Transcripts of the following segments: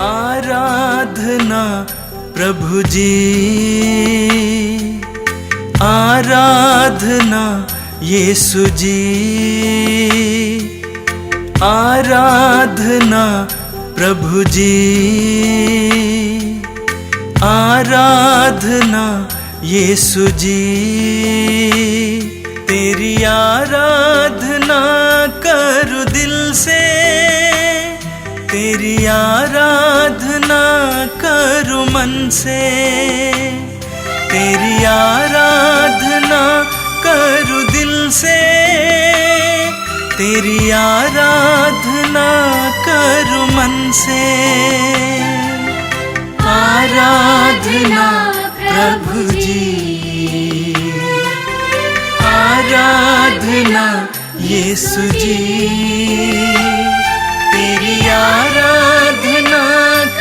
आराधना प्रभु जी, आराधना यीशु जी, आराधना प्रभु जी, आराधना यीशु जी। तेरी आराधना करूं दिल से, तेरी आराधना करूं मन से, तेरी आराधना करूं दिल से, तेरी आराधना करूं मन से। आराधना प्रभु जी, आराधना यीशु जी, तेरी आराधना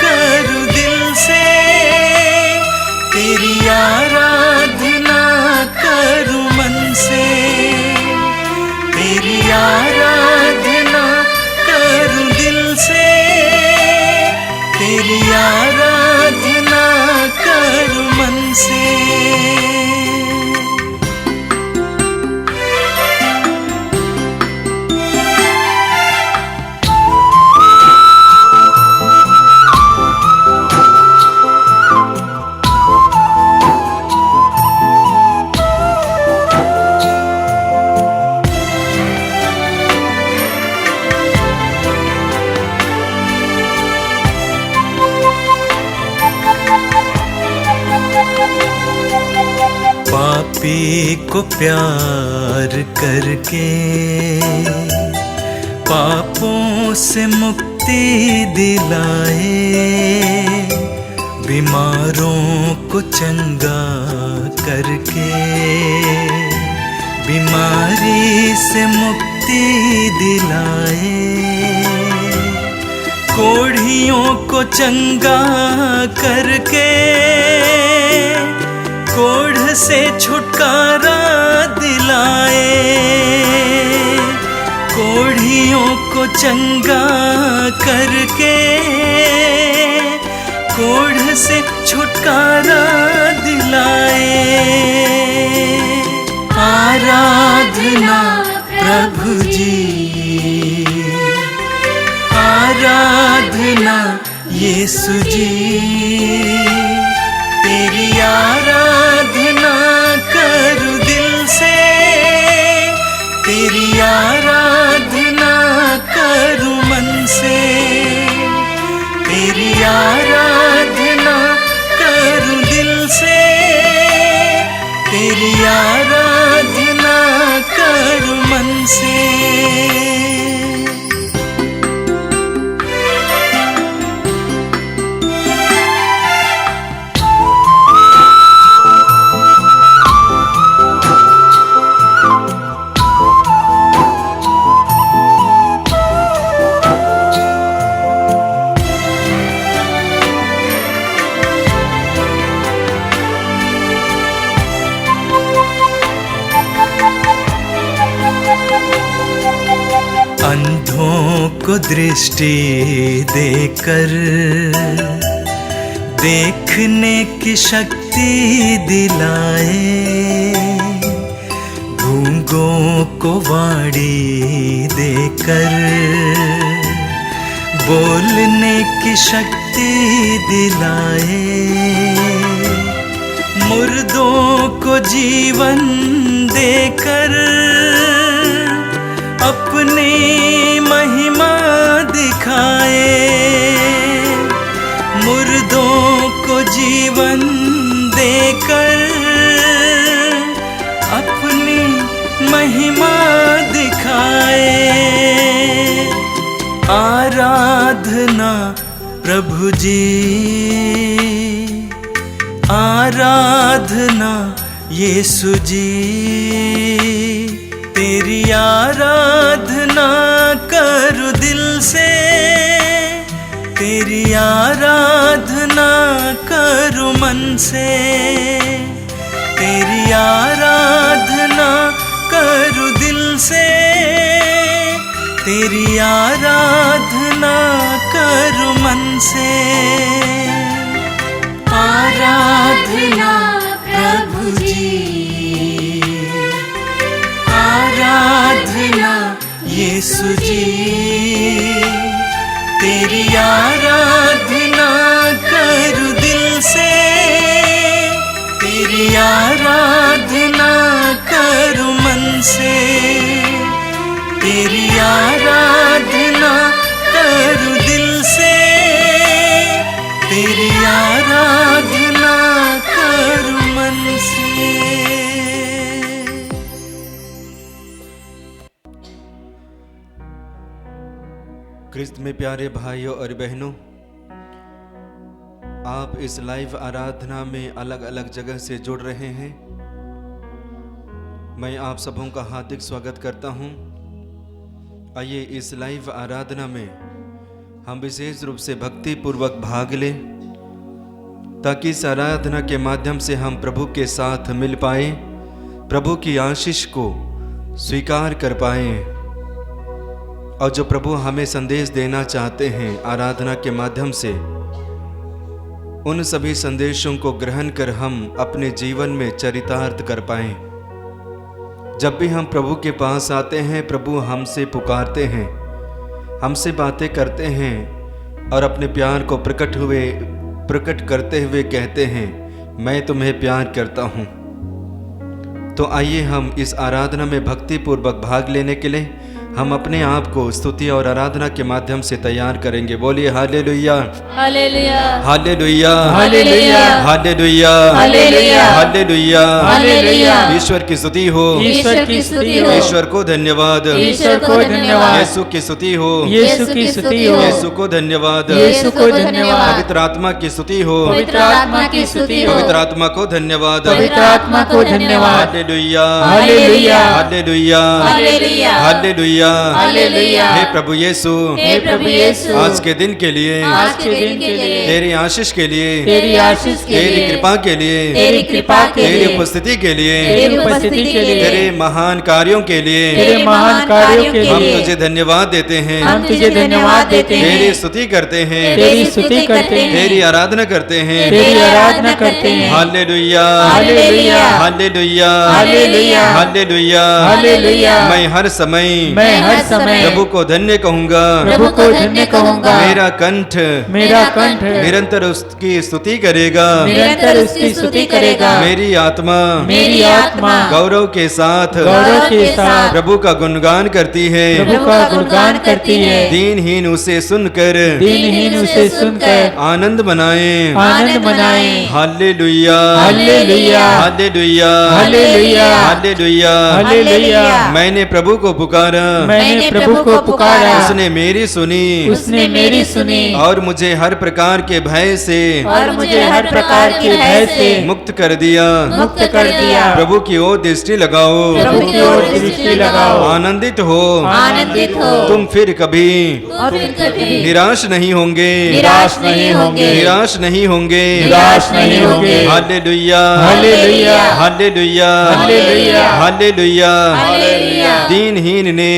करूं दिल से, तेरी आराधना करूं मन से, तेरी आराधना करूं दिल से, तेरी आराधना करूं मन से। पापी को प्यार करके पापों से मुक्ति दिलाए, बीमारों को चंगा करके बीमारी से मुक्ति दिलाए, कोढ़ियों को चंगा करके कोढ़ से छुटकारा दिलाए, कोढ़ियों को चंगा करके कोढ़ से छुटकारा दिलाए। आराधना प्रभु जी, आराधना यीशु जी, तेरी आराधना करूं दिल से, तेरी आराधना करूं मन से, तेरी आराधना करूं दिल से, तेरी आराधना करूं मन से। अंधों को दृष्टि देकर देखने की शक्ति दिलाए, गूंगों को वाणी देकर बोलने की शक्ति दिलाए, मुर्दों को जीवन देकर अपनी महिमा दिखाए, मुर्दों को जीवन देकर अपनी महिमा दिखाए। आराधना प्रभु जी, आराधना यीशु जी, तेरी आराधना करूं दिल से, तेरी आराधना करूं मन से, तेरी आराधना करूं दिल से, तेरी आराधना करूं मन से। आराधना प्रभु जी, आराधना यीशु जी, तेरी आराधना करूं दिल से। तेरी आराधना करूं मन से। तेरी आराधना करूं दिल से। तेरी आराधना करूं मन से। क्रिस्त में प्यारे भाइयों और बहनों, आप इस लाइव आराधना में अलग अलग जगह से जुड़ रहे हैं। मैं आप सबों का हार्दिक स्वागत करता हूं। आइए इस लाइव आराधना में हम विशेष रूप से भक्ति पूर्वक भाग लें, ताकि इस आराधना के माध्यम से हम प्रभु के साथ मिल पाए, प्रभु की आशीष को स्वीकार कर पाए, और जो प्रभु हमें संदेश देना चाहते हैं आराधना के माध्यम से, उन सभी संदेशों को ग्रहण कर हम अपने जीवन में चरितार्थ कर पाएं। जब भी हम प्रभु के पास आते हैं, प्रभु हमसे पुकारते हैं, हमसे बातें करते हैं और अपने प्यार को प्रकट करते हुए कहते हैं, मैं तुम्हें प्यार करता हूँ। तो आइए हम इस आराधना में भक्ति पूर्वक भाग लेने के लिए हम अपने आप को स्तुति और आराधना के माध्यम से तैयार करेंगे। बोलिए hallelujah, hallelujah, hallelujah, hallelujah, hallelujah, hallelujah, hallelujah, hallelujah. ईश्वर की स्तुति हो, ईश्वर की स्तुति हो, ईश्वर को धन्यवाद, ईश्वर को धन्यवाद। यीशु की स्तुति हो, यीशु की स्तुति हो, यीशु को धन्यवाद, यीशु को धन्यवाद। पवित्र आत्मा की स्तुति हो, पवित्र आत्मा की स्तुति हो, पवित्र आत्मा को धन्यवाद, पवित्र आत्मा को धन्यवाद। Hallelujah, hallelujah, hallelujah, hallelujah, hallelujah, hallelujah. हे प्रभु यीशु, हे प्रभु यीशु, आज के दिन के लिए, आज के दिन के लिए, तेरी आशीष के लिए, तेरी आशीष के लिए, तेरी कृपा के लिए, तेरी कृपा के लिए, तेरी उपस्थिति के लिए, तेरी उपस्थिति के लिए, तेरे महान कार्यों के लिए, तेरे महान कार्यों के लिए हम तुझे धन्यवाद देते हैं, हम तुझे धन्यवाद देते हैं, तेरी स्तुति करते हैं, तेरी स्तुति करते हैं, तेरी आराधना करते हैं, तेरी आराधना करते हैं। Hallelujah, hallelujah, hallelujah, hallelujah, hallelujah, hallelujah. मैं हर समय प्रभु को धन्य कहूँगा, प्रभु को धन्य कहूँगा। मेरा कंठ निरंतर उसकी स्तुति करेगा, निरंतर उसकी स्तुति करेगा। मेरी आत्मा गौरव के साथ प्रभु का गुणगान करती है, प्रभु का गुणगान करती है। दीनहीन उसे सुनकर आनंद मनाए, आनंद मनाए। Hallelujah, hallelujah, hallelujah, hallelujah, hallelujah, hallelujah. मैंने प्रभु को पुकारा, मैंने प्रभु को पुकारा, उसने मेरी सुनी, उसने मेरी सुनी, और मुझे हर प्रकार के भय से, और मुझे हर प्रकार के भय से मुक्त कर दिया, मुक्त कर दिया। प्रभु की ओर दृष्टि लगाओ, प्रभु की ओर दृष्टि लगाओ। आनंदित हो, आनंदित हो। तुम फिर कभी निराश नहीं होंगे, निराश नहीं होंगे, निराश नहीं होंगे, निराश नहीं होंगे। Hallelujah, hallelujah, hallelujah, hallelujah, hallelujah, hallelujah. दीनहीन ने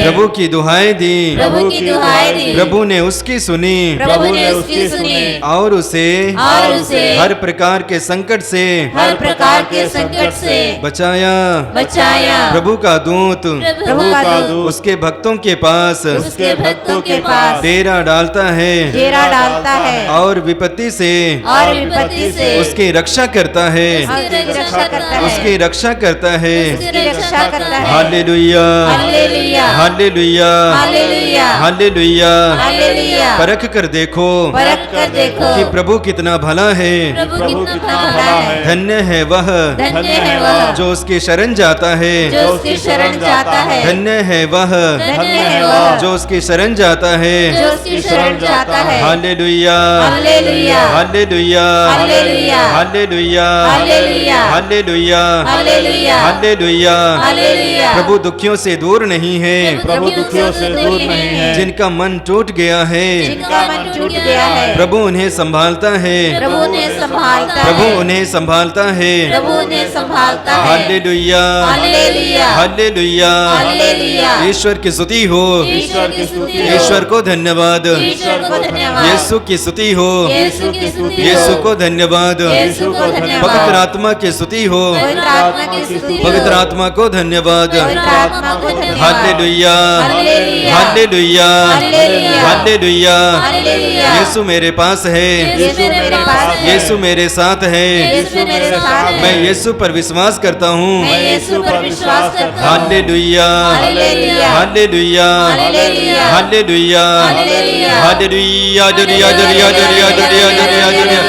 प्रभु की दुहाई दी, प्रभु की दुहाई दी। प्रभु ने उसकी सुनी, प्रभु ने उसकी सुनी, और उसे हर प्रकार के संकट से, हर प्रकार के संकट से बचाया, बचाया। प्रभु का दूत, प्रभु का दूत उसके भक्तों के पास, उसके भक्तों के पास डेरा डालता है, डेरा डालता है, और विपत्ति से, और विपत्ति से उसकी रक्षा करता है, उसकी रक्षा करता है। Hallelujah, hallelujah, hallelujah, hallelujah, hallelujah, hallelujah. परख कर देखो, परख कर देखो कि प्रभु कितना भला है, प्रभु कितना भला है। धन्य है वह, धन्य है वह जो उसकी शरण जाता है, जो उसकी शरण जाता है। धन्य है वह, धन्य है वह जो उसकी शरण जाता है, जो उसकी शरण जाता है। Hallelujah, hallelujah, hallelujah, hallelujah, hallelujah, hallelujah, hallelujah, hallelujah, hallelujah, hallelujah. प्रभु दुखियों से दूर नहीं है, प्रभु दुखियों से दूर नहीं हैं। जिनका मन टूट गया है जिनका मन टूट गया है, प्रभु उन्हें संभालता है, प्रभु उन्हें संभालता प्रभु है, उन्हें संभालता है। प्रभु उन्हें संभालता है। Hallelujah, hallelujah, hallelujah. हालेलुया। ईश्वर की स्तुति हो, ईश्वर की स्तुति हो, ईश्वर को धन्यवाद, ईश्वर को धन्यवाद, यीशु की स्तुति हो, यीशु की स्तुति हो, यीशु को धन्यवाद, यीशु को धन्यवाद, पवित्र आत्मा की स्तुति हो, पवित्र आत्मा की स्तुति हो, पवित्र आत्मा को धन्यवाद। पवित्र आत्मा को धन्यवाद। Hallelujah, hallelujah, hallelujah, hallelujah, hallelujah. Hallelujah. यीशु मेरे पास है, यीशु मेरे पास है, यीशु मेरे साथ है। यीशु मेरे साथ है। मैं यीशु पर विश्वास करता हूँ। मैं यीशु पर विश्वास करता हूँ। Hallelujah, hallelujah, hallelujah, hallelujah, hallelujah, hallelujah, hallelujah, hallelujah, hallelujah, hallelujah,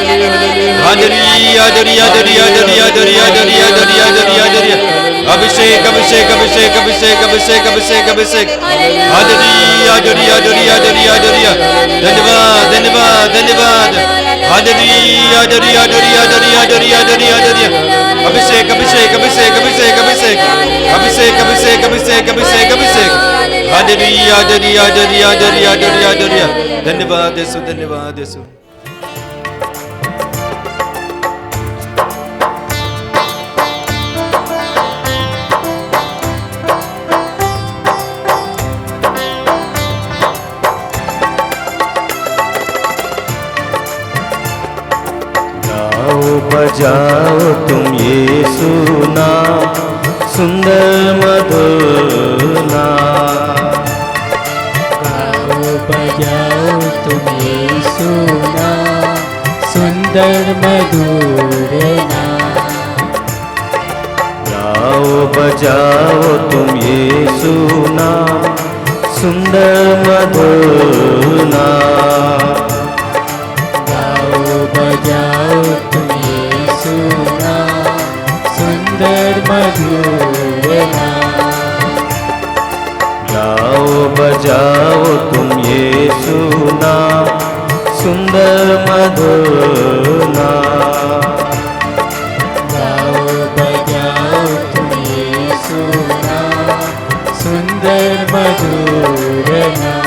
अभिषेक, अभिषेक, अभिषेक, अभिषेक, अभिषेक, अभिषेक, अभिषेक। हालेलुया, हालेलुया, हालेलुया, हालेलुया, धन्यवाद, धन्यवाद, धन्यवाद। Hallelujah, hallelujah, hallelujah, hallelujah, hallelujah, hallelujah. अभिषेक, अभिषेक, अभिषेक, अभिषेक, अभिषेक, अभिषेक, अभिषेक, अभिषेक, अभिषेक, अभिषेक। Hallelujah, hallelujah, hallelujah, hallelujah, hallelujah, hallelujah. धन्यवाद यीशु, धन्यवाद यीशु। बजाओ तुम यीशु नाम, सुंदर मधुर नाम। गाओ बजाओ तुम यीशु नाम, सुंदर मधुर नाम। गाओ बजाओ तुम यीशु नाम, सुंदर मधुर नाम। गाओ बजाओ तुम यीशु नाम, सुंदर मधुर नाम। गाओ बजाओ तुम यीशु नाम, सुंदर मधुर नाम। गाओ बजाओ तुम यीशु नाम, सुंदर मधुर नाम।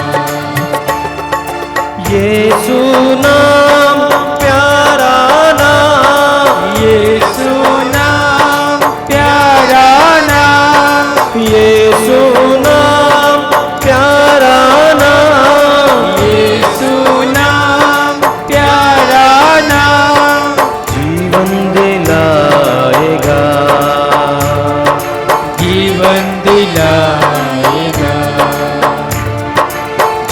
यीशु नाम प्यारा नाम, यीशु नाम प्यारा नाम, यीशु नाम प्यारा नाम। यीशु नाम प्यारा नाम। जीवन दिलाएगा, जीवन दिलाएगा,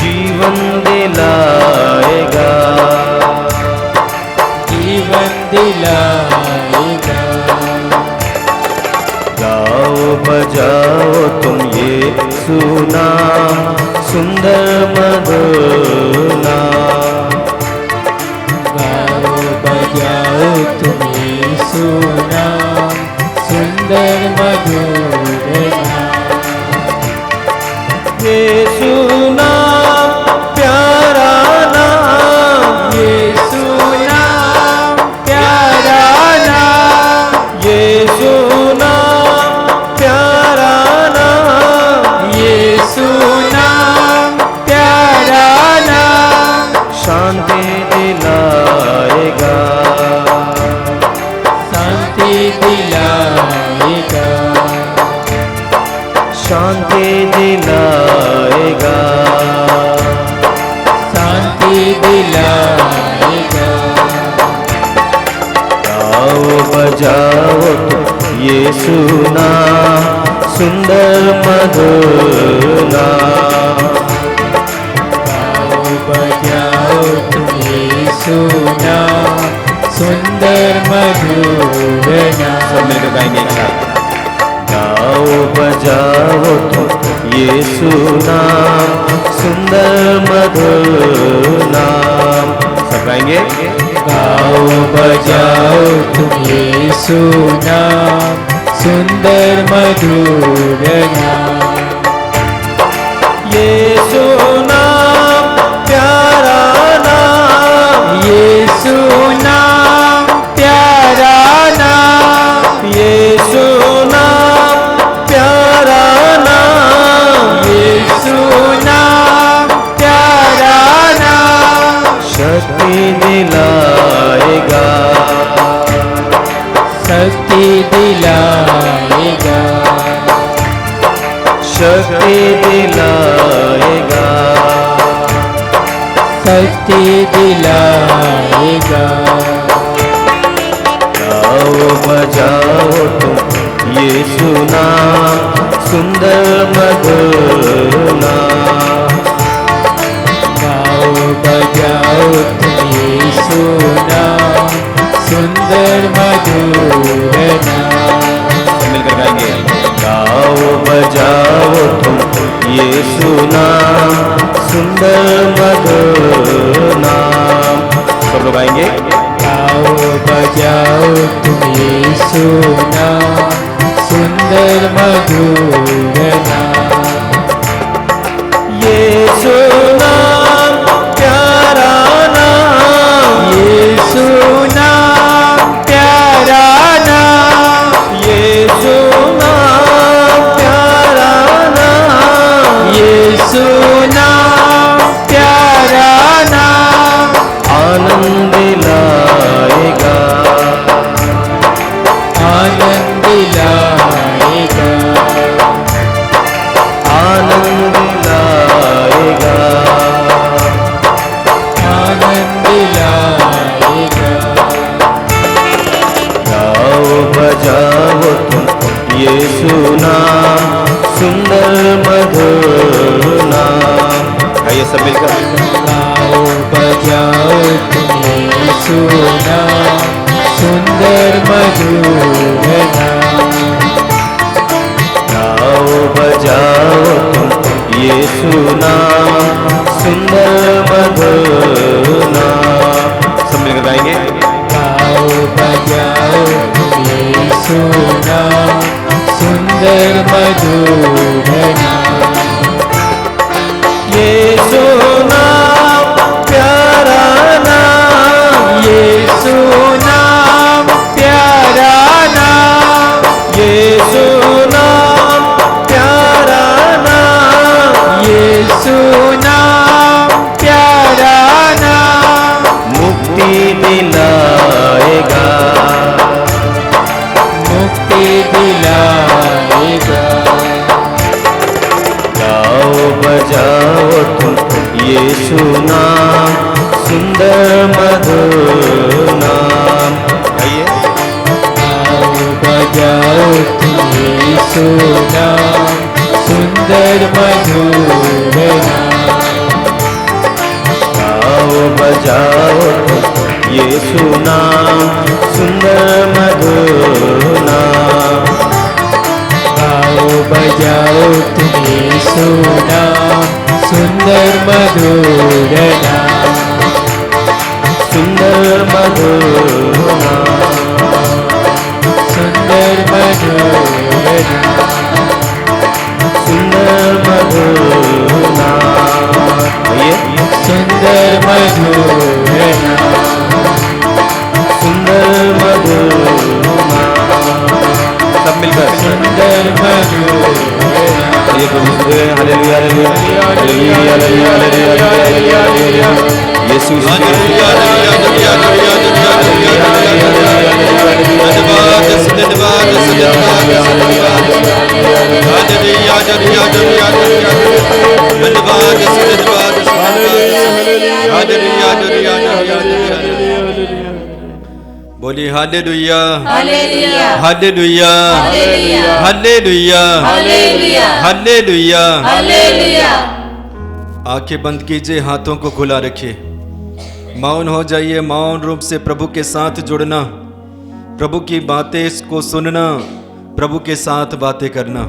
जीवन दिलाएगा। जीवन दिलाएगा। गाओ बजाओ तुम यीशु नाम, सुंदर मधुर नाम। गाओ बजाओ तुम यीशु नाम, सुंदर मधुर नाम। यीशु नाम प्यारा नाम, यीशु नाम प्यारा नाम, यीशु नाम प्यारा नाम। यीशु नाम प्यारा नाम। शांति दिलाएगा, शांति दिलाएगा, शांति दिलाएगा। शांति दिलाएगा। गाओ बजाओ तुम यीशु नाम, सुंदर मधुर नाम। गाओ बजाओ तुम यीशु नाम, सुंदर मधुर नाम। मिलकर गाएंगे एक साथ। गाओ बजाओ तुम यीशु नाम, सुंदर मधुर नाम। सब गाएंगे। गाओ बजाओ तुम यीशु नाम, सुंदर मधुर नाम। यीशु नाम प्यारा नाम, यीशु नाम प्यारा नाम, यीशु नाम प्यारा नाम। यीशु नाम मुक्ति दिलाएगा। गाओ बजाओ तुम यीशु नाम, सुंदर मधुर नाम। गाओ बजाओ तुम यीशु नाम, सुंदर मधुर नाम। मिलकर गाएंगे। गाओ बजाओ तुम यीशु नाम, सुंदर मधुर नाम। सब लोग गाएंगे। गाओ बजाओ तुम यीशु नाम, सुंदर मधुर नाम। यीशु नाम प्यारा नाम, यीशु नाम प्यारा नाम, यीशु नाम प्यारा नाम। यीशु नाम प्यारा नाम। आनंद लाएगा, आनंद लाएगा, आनंद लाएगा। आनंद लाएगा। गाओ बजाओ तुम यीशु नाम, सुंदर मधुर नाम। आइए सब मिलकर। गाओ बजाओ तुम यीशु नाम, सुंदर मधुर नाम। गाओ बजाओ तुम यीशु नाम, सुंदर मधुर नाम। सब मिलकर गाएंगे। गाओ बजाओ तुम यीशु नाम, सुंदर मधुर नाम। यीशु नाम प्यारा नाम, यीशु नाम प्यारा नाम, यीशु नाम प्यारा नाम। यीशु नाम प्यारा नाम। मुक्ति दिलाएगा, मुक्ति दिलाएगा। गाओ बजाओ तुम यीशु नाम, सुंदर मधुर नाम। आइए। गाओ बजाओ तुम यीशु नाम, सुंदर मधुर नाम। गाओ बजाओ तुम यीशु नाम, सुंदर मधुर नाम। गाओ बजाओ तुम यीशु नाम, सुंदर मधुर नाम। सुंदर मधुर नाम, सुंदर मधुर नाम। सुंदर मधुर नाम। आइए। सुंदर मधुर नाम। सुंदर मधुर नाम। सब मिलकर। सुंदर मधुर नाम। ये प्रभु से hallelujah hallelujah hallelujah hallelujah hallelujah. यीशु हालेलुया हालेलुया हालेलुया हालेलुया। धन्यवाद धन्यवाद बोलिए hallelujah hallelujah hallelujah hallelujah hallelujah hallelujah hallelujah. Hallelujah. आंखें बंद कीजिए, हाथों को खुला रखिए, मौन हो जाइए। मौन रूप से प्रभु के साथ जुड़ना, प्रभु की बातें को सुनना, प्रभु के साथ बातें करना।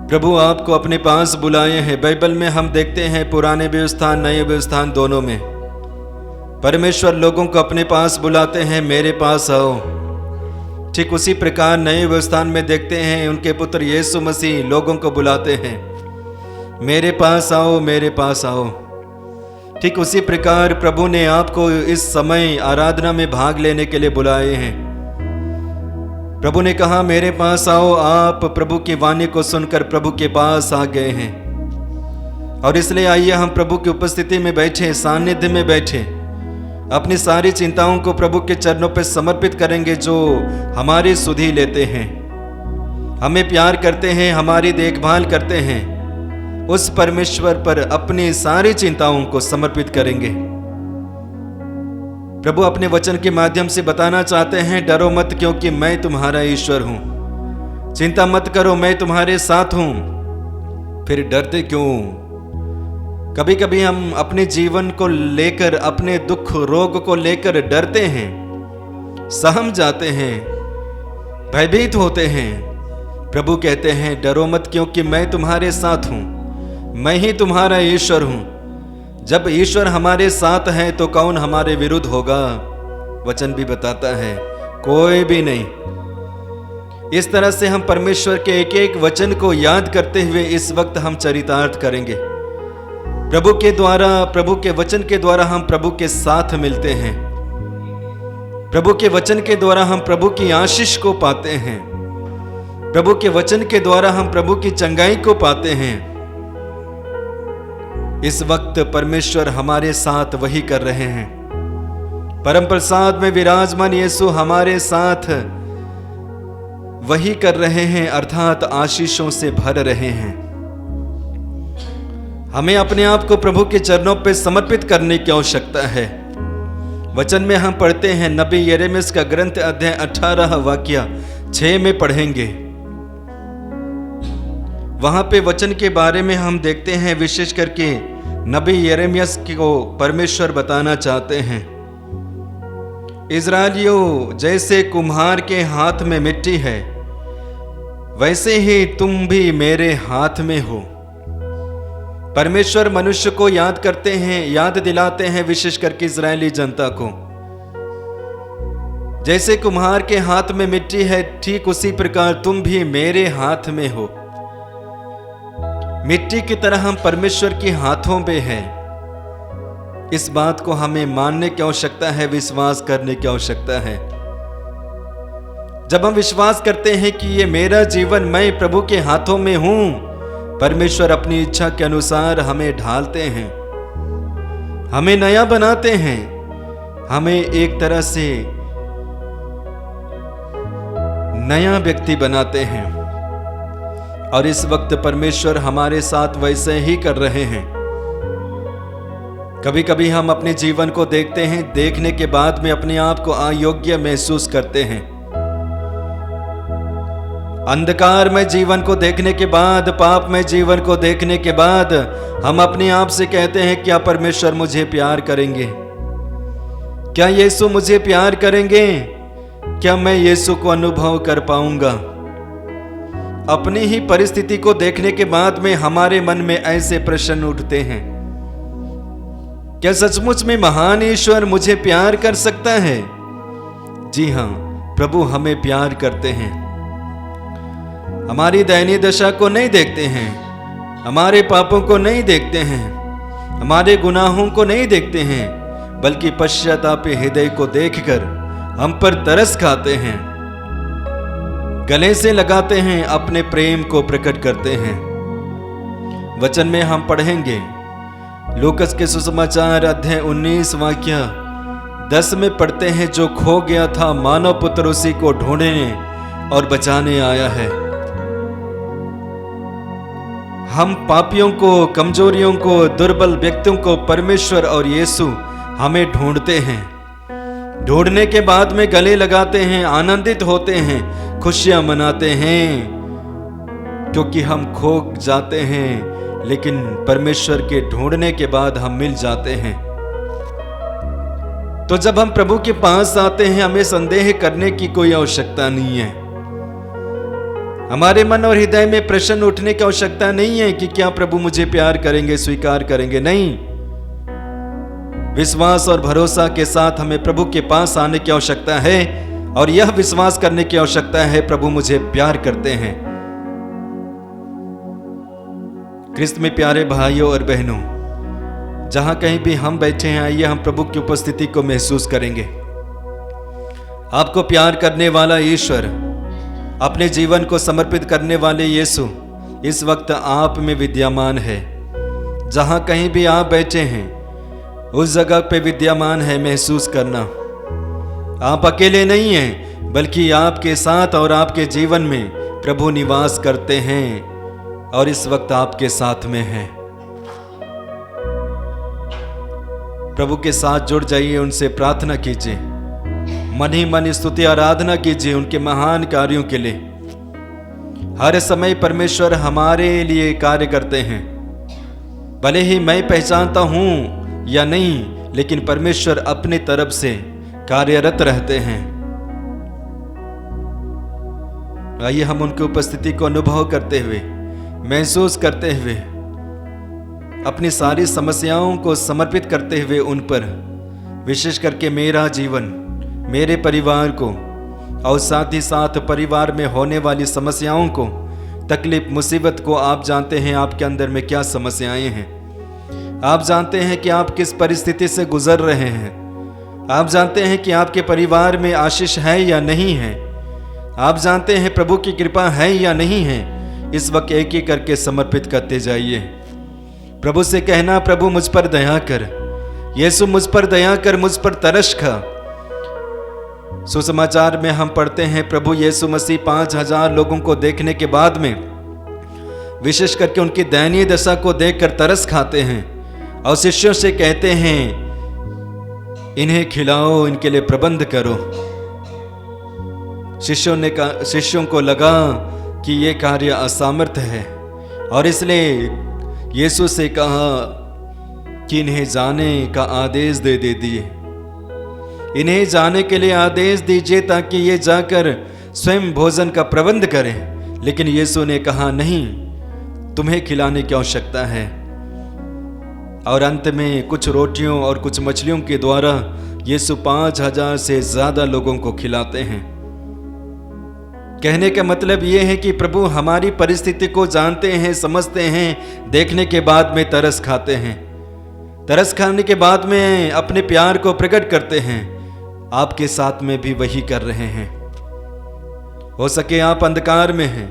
प्रभु आपको अपने पास बुलाए हैं। बाइबल में हम देखते हैं पुराने व्यवस्थान नए व्यवस्थान दोनों में परमेश्वर लोगों को अपने पास बुलाते हैं, मेरे पास आओ। ठीक उसी प्रकार नए व्यवस्थान में देखते हैं उनके पुत्र यीशु मसीह लोगों को बुलाते हैं, मेरे पास आओ, मेरे पास आओ। ठीक उसी प्रकार प्रभु ने आपको इस समय आराधना में भाग लेने के लिए बुलाए हैं। प्रभु ने कहा मेरे पास आओ। आप प्रभु की वाणी को सुनकर प्रभु के पास आ गए हैं, और इसलिए आइए हम प्रभु की उपस्थिति में बैठे, सानिध्य में बैठे, अपनी सारी चिंताओं को प्रभु के चरणों पर समर्पित करेंगे, जो हमारी सुधि लेते हैं, हमें प्यार करते हैं, हमारी देखभाल करते हैं, उस परमेश्वर पर अपनी सारी चिंताओं को समर्पित करेंगे। प्रभु अपने वचन के माध्यम से बताना चाहते हैं, डरो मत क्योंकि मैं तुम्हारा ईश्वर हूं। चिंता मत करो, मैं तुम्हारे साथ हूं। फिर डरते क्यों? कभी कभी हम अपने जीवन को लेकर, अपने दुख रोग को लेकर डरते हैं, सहम जाते हैं, भयभीत होते हैं। प्रभु कहते हैं, डरो मत क्योंकि मैं तुम्हारे साथ हूं, मैं ही तुम्हारा ईश्वर हूं। जब ईश्वर हमारे साथ है तो कौन हमारे विरुद्ध होगा? वचन भी बताता है, कोई भी नहीं। इस तरह से हम परमेश्वर के एक एक वचन को याद करते हुए इस वक्त हम चरितार्थ करेंगे। प्रभु के द्वारा, प्रभु के वचन के द्वारा हम प्रभु के साथ मिलते हैं। प्रभु के वचन के द्वारा हम प्रभु की आशीष को पाते हैं। प्रभु के वचन के द्वारा हम प्रभु की चंगाई को पाते हैं। इस वक्त परमेश्वर हमारे साथ वही कर रहे हैं। परम प्रसाद में विराजमान यीशु हमारे साथ वही कर रहे हैं, अर्थात आशीषों से भर रहे हैं। हमें अपने आप को प्रभु के चरणों पर समर्पित करने की आवश्यकता है। वचन में हम पढ़ते हैं, नबी यिर्मयाह का ग्रंथ अध्याय 18 वाक्य 6 में पढ़ेंगे। वहां पे वचन के बारे में हम देखते हैं, विशेष करके नबी यिर्मयाह को परमेश्वर बताना चाहते हैं, इस्राएलियों, जैसे कुम्हार के हाथ में मिट्टी है वैसे ही तुम भी मेरे हाथ में हो। परमेश्वर मनुष्य को याद करते हैं, याद दिलाते हैं, विशेष करके इस्राएली जनता को, जैसे कुम्हार के हाथ में मिट्टी है ठीक उसी प्रकार तुम भी मेरे हाथ में हो। मिट्टी की तरह हम परमेश्वर के हाथों में हैं। इस बात को हमें मानने की आवश्यकता है, विश्वास करने की आवश्यकता है। जब हम विश्वास करते हैं कि ये मेरा जीवन, मैं प्रभु के हाथों में हूं, परमेश्वर अपनी इच्छा के अनुसार हमें ढालते हैं, हमें नया बनाते हैं, हमें एक तरह से नया व्यक्ति बनाते हैं। और इस वक्त परमेश्वर हमारे साथ वैसे ही कर रहे हैं। कभी कभी हम अपने जीवन को देखते हैं, देखने के बाद में अपने आप को अयोग्य महसूस करते हैं। अंधकार में जीवन को देखने के बाद, पाप में जीवन को देखने के बाद हम अपने आप से कहते हैं, क्या परमेश्वर मुझे प्यार करेंगे? क्या यीशु मुझे प्यार करेंगे? क्या मैं यीशु को अनुभव कर पाऊंगा? अपनी ही परिस्थिति को देखने के बाद में हमारे मन में ऐसे प्रश्न उठते हैं, क्या सचमुच में महान ईश्वर मुझे प्यार कर सकता है? जी हां, प्रभु हमें प्यार करते हैं। हमारी दयनीय दशा को नहीं देखते हैं, हमारे पापों को नहीं देखते हैं, हमारे गुनाहों को नहीं देखते हैं, बल्कि पश्चातापी हृदय को देखकर हम पर तरस खाते हैं, गले से लगाते हैं, अपने प्रेम को प्रकट करते हैं। वचन में हम पढ़ेंगे, लूकस के सुसमाचार अध्याय 19 वाक्य 10 में पढ़ते हैं, जो खो गया था मानव पुत्र उसी को ढूंढने और बचाने आया है। हम पापियों को, कमजोरियों को, दुर्बल व्यक्तियों को परमेश्वर और यीशु हमें ढूंढते हैं। ढूंढने के बाद में गले लगाते हैं, आनंदित होते हैं, खुशियां मनाते हैं, क्योंकि हम खो जाते हैं, लेकिन परमेश्वर के ढूंढने के बाद हम मिल जाते हैं। तो जब हम प्रभु के पास आते हैं, हमें संदेह करने की कोई आवश्यकता नहीं है। हमारे मन और हृदय में प्रश्न उठने की आवश्यकता नहीं है कि क्या प्रभु मुझे प्यार करेंगे, स्वीकार करेंगे। नहीं, विश्वास और भरोसा के साथ हमें प्रभु के पास आने की आवश्यकता है और यह विश्वास करने की आवश्यकता है, प्रभु मुझे प्यार करते हैं। क्रिस्त में प्यारे भाइयों और बहनों, जहां कहीं भी हम बैठे हैं, आइए हम प्रभु की उपस्थिति को महसूस करेंगे। आपको प्यार करने वाला ईश्वर, अपने जीवन को समर्पित करने वाले यीशु इस वक्त आप में विद्यमान है। जहां कहीं भी आप बैठे हैं, उस जगह पे विद्यमान है। महसूस करना, आप अकेले नहीं हैं, बल्कि आपके साथ और आपके जीवन में प्रभु निवास करते हैं और इस वक्त आपके साथ में हैं। प्रभु के साथ जुड़ जाइए, उनसे प्रार्थना कीजिए, मन ही मन स्तुति आराधना कीजिए उनके महान कार्यों के लिए। हर समय परमेश्वर हमारे लिए कार्य करते हैं, भले ही मैं पहचानता हूं या नहीं, लेकिन परमेश्वर अपनी तरफ से कार्यरत रहते हैं। आइए हम उनकी उपस्थिति को अनुभव करते हुए, महसूस करते हुए, अपनी सारी समस्याओं को समर्पित करते हुए उन पर, विशेष करके मेरा जीवन, मेरे परिवार को और साथ ही साथ परिवार में होने वाली समस्याओं को, तकलीफ मुसीबत को। आप जानते हैं आपके अंदर में क्या समस्याएं हैं, आप जानते हैं कि आप किस परिस्थिति से गुजर रहे हैं, आप जानते हैं कि आपके परिवार में आशीष है या नहीं है, आप जानते हैं प्रभु की कृपा है या नहीं है। इस वक्त एक ही करके समर्पित करते जाइए, प्रभु से कहना, प्रभु मुझ पर दया कर, यीशु मुझ पर दया कर, मुझ पर तरस खा। सुसमाचार में हम पढ़ते हैं प्रभु यीशु मसीह 5000 लोगों को देखने के बाद में विशेष करके उनकी दयनीय दशा को देखकर तरस खाते हैं और शिष्यों से कहते हैं, इन्हें खिलाओ, इनके लिए प्रबंध करो। शिष्यों को लगा कि ये कार्य असामर्थ है और इसलिए यीशु से कहा कि इन्हें जाने का आदेश दे दिए, इन्हें जाने के लिए आदेश दीजिए ताकि ये जाकर स्वयं भोजन का प्रबंध करें। लेकिन यीशु ने कहा, नहीं, तुम्हें खिलाने की आवश्यकता है। और अंत में कुछ रोटियों और कुछ मछलियों के द्वारा यीशु 5000 से ज्यादा लोगों को खिलाते हैं। कहने का मतलब यह है कि प्रभु हमारी परिस्थिति को जानते हैं, समझते हैं, देखने के बाद में तरस खाते हैं, तरस खाने के बाद में अपने प्यार को प्रकट करते हैं। आपके साथ में भी वही कर रहे हैं। हो सके आप अंधकार में हैं,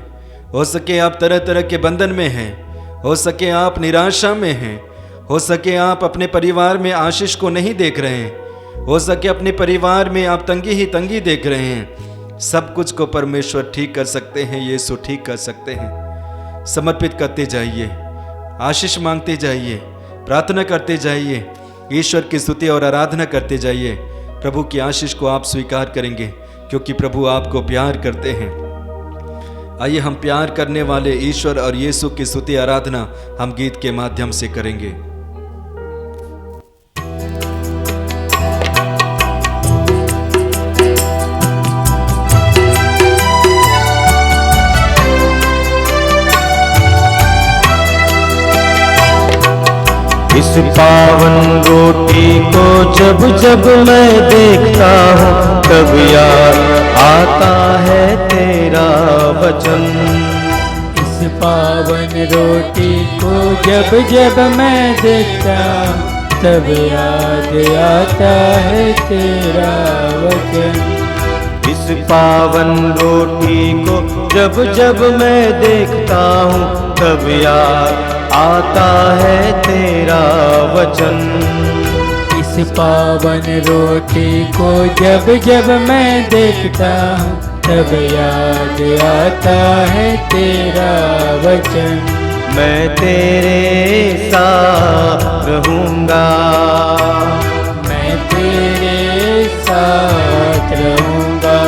हो सके आप तरह तरह के बंधन में हैं, हो सके आप निराशा में हैं, हो सके आप अपने परिवार में आशीष को नहीं देख रहे हैं, हो सके अपने परिवार में आप तंगी ही तंगी देख रहे हैं। सब कुछ को परमेश्वर ठीक कर सकते हैं, यीशु ठीक कर सकते हैं। समर्पित करते जाइए, आशीष मांगते जाइए, प्रार्थना करते जाइए, ईश्वर की स्तुति और आराधना करते जाइए। प्रभु की आशीष को आप स्वीकार करेंगे क्योंकि प्रभु आपको प्यार करते हैं। आइए हम प्यार करने वाले ईश्वर और यीशु की स्तुति आराधना हम गीत के माध्यम से करेंगे। इस पावन रोटी को जब जब मैं देखता हूँ, तब याद आता है तेरा वचन। इस पावन रोटी को जब जब मैं देखता हूँ, तब याद आता है तेरा वचन। इस पावन रोटी को जब जब मैं देखता हूँ, तब याद आता है तेरा वचन। इस पावन रोटी को जब जब मैं देखता हूँ, तब याद आता है तेरा वचन। मैं तेरे साथ रहूँगा, मैं तेरे साथ रहूँगा,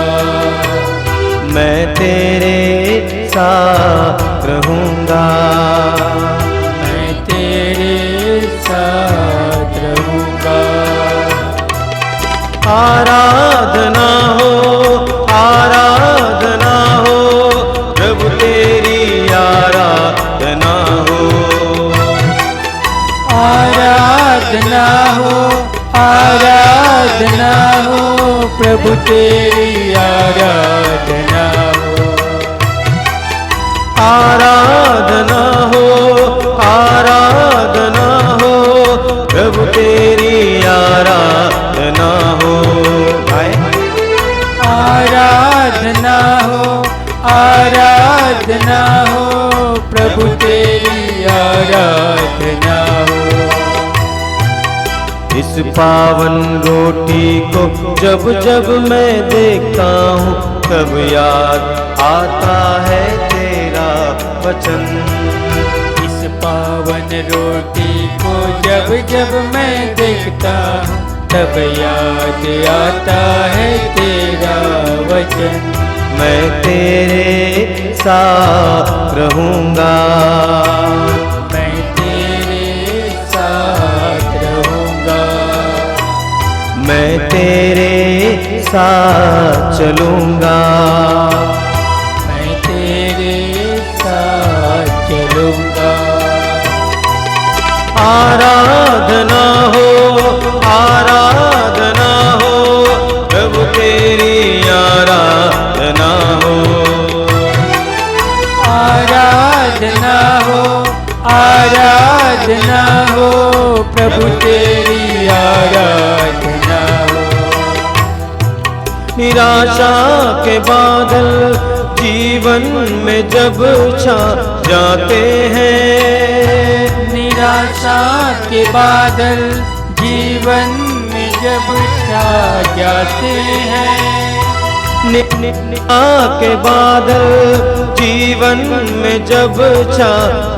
मैं तेरे साथ रहूँगा, मैं तेरे साथ रहूँगा। आराधना हो, आराधना हो, प्रभु तेरी आराधना हो। आराधना हो, आराधना हो, प्रभु तेरी आराधना हो। आराधना हो, आराधना हो, प्रभु तेरी आराधना हो। आराधना हो, आराधना हो, प्रभु तेरी आराधना हो। इस पावन रोटी को जब जब मैं देखता हूँ, तब याद आता है तेरा वचन। पावन रोटी को जब जब मैं देखता हूँ तब याद आता है तेरा वचन। मैं तेरे साथ रहूँगा, मैं तेरे साथ रहूँगा, मैं तेरे साथ चलूँगा, मैं तेरे साथ चलूँगा। आराधना हो, आराधना हो, प्रभु तेरी आराधना हो, आराधना हो, आराधना हो, प्रभु तेरी आराधना हो। निराशा के बादल जीवन में जब छा जाते हैं, निराशा के बादल जीवन में जब छा जाते हैं, निराशा के बादल जीवन में जब छा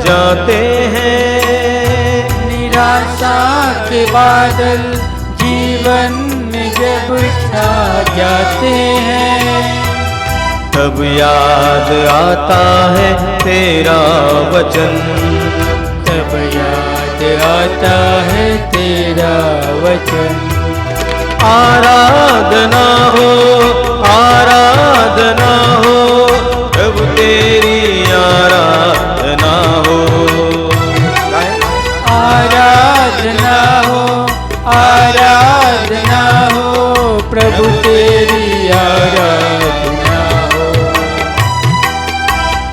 जाते हैं, निराशा के बादल जीवन में जब छा जाते हैं, तब याद आता है तेरा वचन, तब याद आता है तेरा वचन। आराधना हो, आराधना हो, प्रभु तेरी आराधना हो, आराधना हो, आराधना हो, प्रभु तेरी आराधना हो,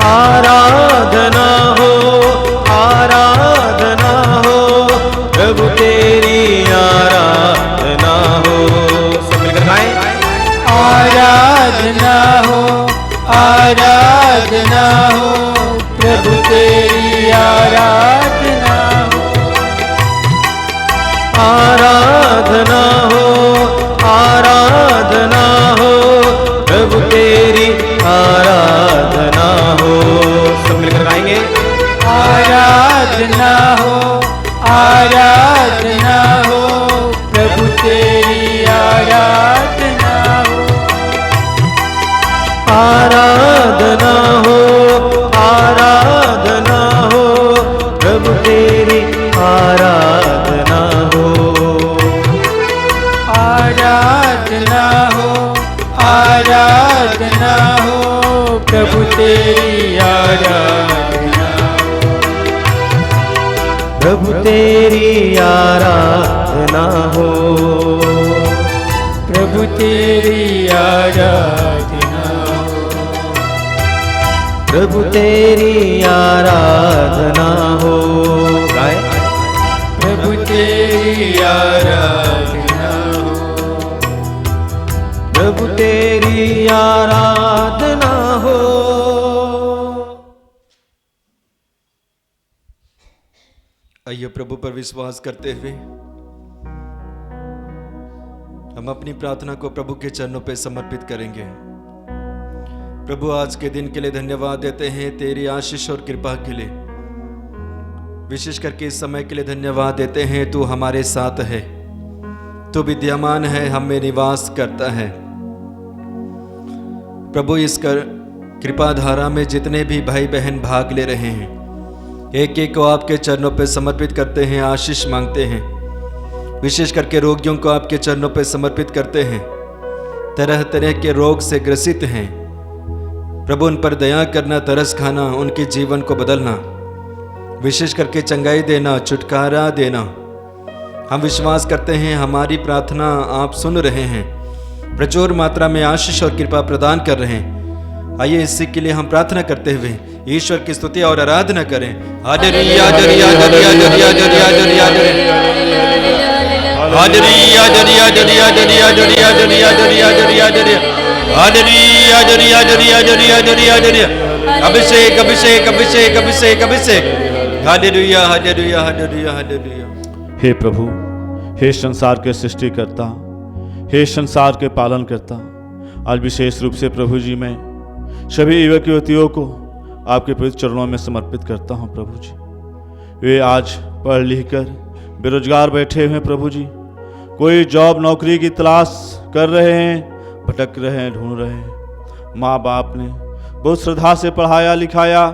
आराधना हो, आराधना हो, प्रभु तेरी आराधना हो। सब मिलकर गाएं। आराधना हो, आराधना हो, प्रभु तेरी आराधना हो, आराधना हो, आराधना हो, प्रभु तेरी आराधना हो। सब मिलकर गाएंगे। आराधना हो, आराधना हो, प्रभु तेरी आराधना हो, आराधना हो, आराधना हो, प्रभु तेरी आराधना हो, आराधना हो, आराधना हो, प्रभु तेरी आराधना हो, प्रभु तेरी आराधना हो, प्रभु तेरी आराधना हो, प्रभु तेरी आराधना हो। गाएं। प्रभु तेरी आराधना हो, प्रभु तेरी आराधना हो। आइए प्रभु पर विश्वास करते हुए हम अपनी प्रार्थना को प्रभु के चरणों पर समर्पित करेंगे। प्रभु आज के दिन के लिए धन्यवाद देते हैं, तेरी आशीष और कृपा के लिए, विशेष करके इस समय के लिए धन्यवाद देते हैं। तू हमारे साथ है, तू विद्यमान है, हम में निवास करता है। प्रभु इस कृपा धारा में जितने भी भाई बहन भाग ले रहे हैं, एक एक को आपके चरणों पर समर्पित करते हैं, आशीष मांगते हैं। विशेष करके रोगियों को आपके चरणों पर समर्पित करते हैं, तरह तरह के रोग से ग्रसित हैं। प्रभु उन पर दया करना, तरस खाना, उनके जीवन को बदलना, विशेष करके चंगाई देना, छुटकारा देना। हम विश्वास करते हैं हमारी प्रार्थना आप सुन रहे हैं, प्रचुर मात्रा में आशीष और कृपा प्रदान कर रहे हैं। आइए इसी के लिए हम प्रार्थना करते हुए ईश्वर की स्तुति और आराधना करें। Hallelujah, hallelujah, hallelujah, hallelujah, hallelujah, hallelujah, hallelujah, hallelujah, hallelujah, hallelujah, hallelujah, hallelujah, hallelujah, hallelujah, hallelujah, hallelujah, hallelujah. अभिषेक, अभिषेक, अभिषेक, अभिषेक, अभिषेक। Hallelujah, hallelujah, hallelujah, hallelujah. हे प्रभु, हे संसार के सृष्टिकर्ता, हे संसार के पालन करता, आज विशेष रूप से प्रभु जी मैं सभी युवक युवतियों को आपके पवित्र चरणों में समर्पित करता हूँ। प्रभु जी, वे आज पढ़ लिख कर बेरोजगार बैठे हुए हैं प्रभु जी। कोई जॉब नौकरी की तलाश कर रहे हैं, भटक रहे हैं, ढूंढ रहे हैं। माँ बाप ने बहुत श्रद्धा से पढ़ाया लिखाया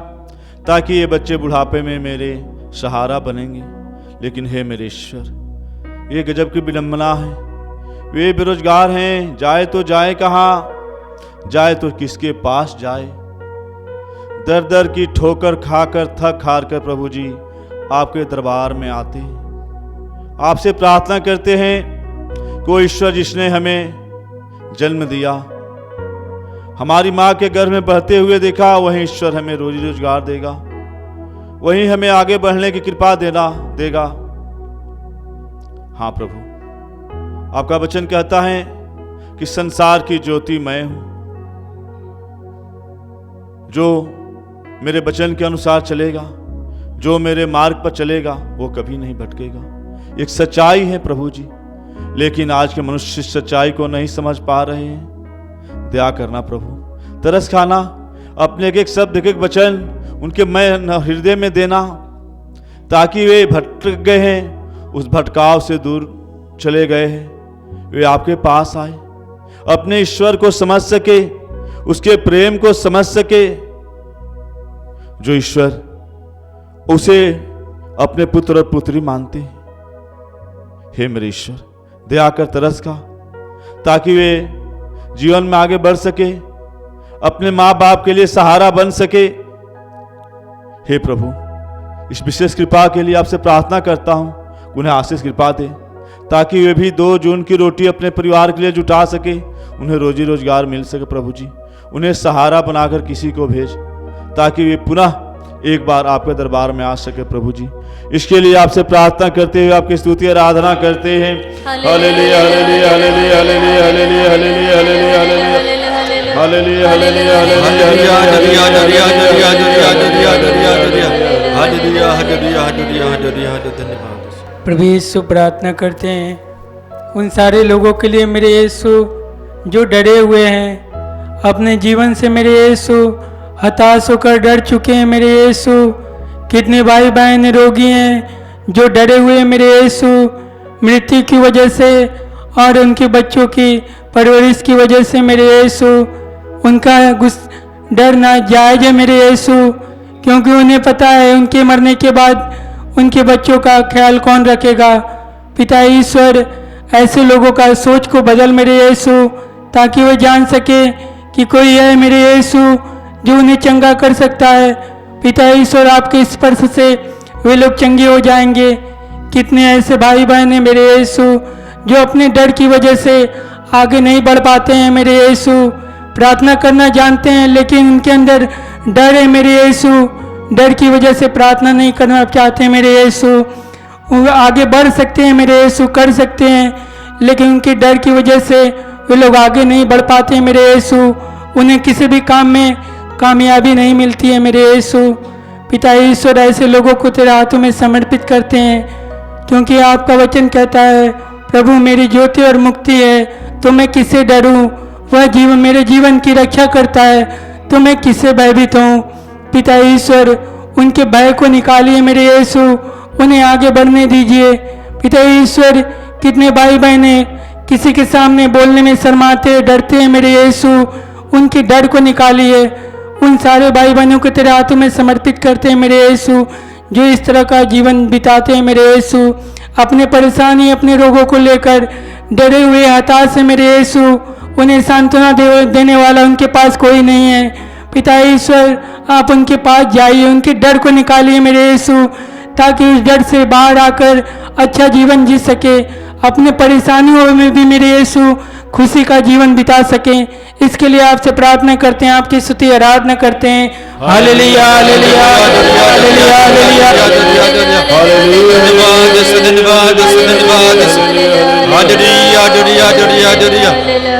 ताकि ये बच्चे बुढ़ापे में मेरे सहारा बनेंगे। लेकिन हे मेरे ईश्वर, ये गजब की विडंबना है। वे बेरोजगार हैं, जाए तो जाए कहाँ, जाए तो किसके पास जाए। दर दर की ठोकर खाकर थक हार कर प्रभु जी आपके दरबार में आते हैं, आपसे प्रार्थना करते हैं। कोई ईश्वर जिसने हमें जन्म दिया, हमारी माँ के गर्भ में बहते हुए देखा, वही ईश्वर हमें रोजी रोजगार देगा, वही हमें आगे बढ़ने की कृपा देगा। हाँ प्रभु, आपका वचन कहता है कि संसार की ज्योति मैं हूं। जो मेरे वचन के अनुसार चलेगा, जो मेरे मार्ग पर चलेगा, वो कभी नहीं भटकेगा। एक सच्चाई है प्रभु जी, लेकिन आज के मनुष्य सच्चाई को नहीं समझ पा रहे हैं। दया करना प्रभु, तरस खाना, अपने एक एक शब्द एक एक वचन उनके मैं हृदय में देना, ताकि वे भटक गए हैं, उस भटकाव से दूर चले गए हैं, वे आपके पास आए, अपने ईश्वर को समझ सके, उसके प्रेम को समझ सके, जो ईश्वर उसे अपने पुत्र और पुत्री मानते हैं। हे मेरे ईश्वर, दया कर तरस का, ताकि वे जीवन में आगे बढ़ सके, अपने माँ बाप के लिए सहारा बन सके। हे प्रभु, इस विशेष कृपा के लिए आपसे प्रार्थना करता हूँ, उन्हें आशीष कृपा दे, ताकि वे भी 2 जून की रोटी अपने परिवार के लिए जुटा सके, उन्हें रोजी रोजगार मिल सके। प्रभु जी, उन्हें सहारा बनाकर किसी को भेज, ताकि वे पुनः एक बार आपके दरबार में आ सके। प्रभु जी, इसके लिए आपसे प्रार्थना करते हुए आपकी स्तुति आराधना करते हैं। Hallelujah hallelujah hallelujah hallelujah hallelujah hallelujah hallelujah hallelujah hallelujah hallelujah. धन्यवाद प्रभु यीशु, प्रार्थना करते हैं उन सारे लोगों के लिए मेरे यीशु जो डरे हुए हैं अपने जीवन से। मेरे यीशु, हताश होकर डर चुके हैं। मेरे यीशु, कितने भाई बहन रोगी हैं जो डरे हुए मेरे यीशु मृत्यु की वजह से और उनके बच्चों की परवरिश की वजह से। मेरे यीशु, उनका डर ना जायज है मेरे यीशु, क्योंकि उन्हें पता है उनके मरने के बाद उनके बच्चों का ख्याल कौन रखेगा। पिता ईश्वर, ऐसे लोगों का सोच को बदल मेरे यीशु, ताकि वे जान सके कि कोई है मेरे यीशु जो उन्हें चंगा कर सकता है। पिता ईश्वर, आपके स्पर्श से वे लोग चंगे हो जाएंगे। कितने ऐसे भाई बहन हैं मेरे यीशु जो अपने डर की वजह से आगे नहीं बढ़ पाते हैं। मेरे यीशु, प्रार्थना करना जानते हैं, लेकिन उनके अंदर डर है मेरे यीशु, डर की वजह से प्रार्थना नहीं करना चाहते हैं। मेरे यीशु, वो आगे बढ़ सकते हैं मेरे यीशु, कर सकते हैं, लेकिन उनके डर की वजह से वे लोग आगे नहीं बढ़ पाते हैं। मेरे यीशु, उन्हें किसी भी काम में कामयाबी नहीं मिलती है। मेरे यीशु, पिता ईश्वर, ऐसे लोगों को तेरे हाथों में समर्पित करते हैं, क्योंकि आपका वचन कहता है, प्रभु मेरी ज्योति और मुक्ति है, तो मैं किससे डरूं? वह जीवन मेरे जीवन की रक्षा करता है, तो मैं किससे भयभीत हूँ? पिता ईश्वर, उनके भय को निकालिए मेरे यीशु, उन्हें आगे बढ़ने दीजिए। पिता ईश्वर, कितने भाई बहने किसी के सामने बोलने में शर्माते डरते हैं मेरे यीशु, उनके डर को निकालिए। उन सारे भाई बहनों को तेरे हाथों में समर्पित करते हैं मेरे यीशु, जो इस तरह का जीवन बिताते हैं मेरे यीशु, अपने परेशानी अपने रोगों को लेकर डरे हुए हताश है मेरे यीशु, उन्हें सांत्वना देने वाला उनके पास कोई नहीं है। पिता ईश्वर, आप उनके पास जाइए, उनके डर को निकालिए मेरे यीशु, ताकि उस डर से बाहर आकर अच्छा जीवन जी सके, अपने परेशानियों में भी मेरे यीशु खुशी का जीवन बिता सकें। इसके लिए आपसे प्रार्थना करते हैं, आपकी स्तुति आराधना करते हैं। Hallelujah hallelujah hallelujah hallelujah.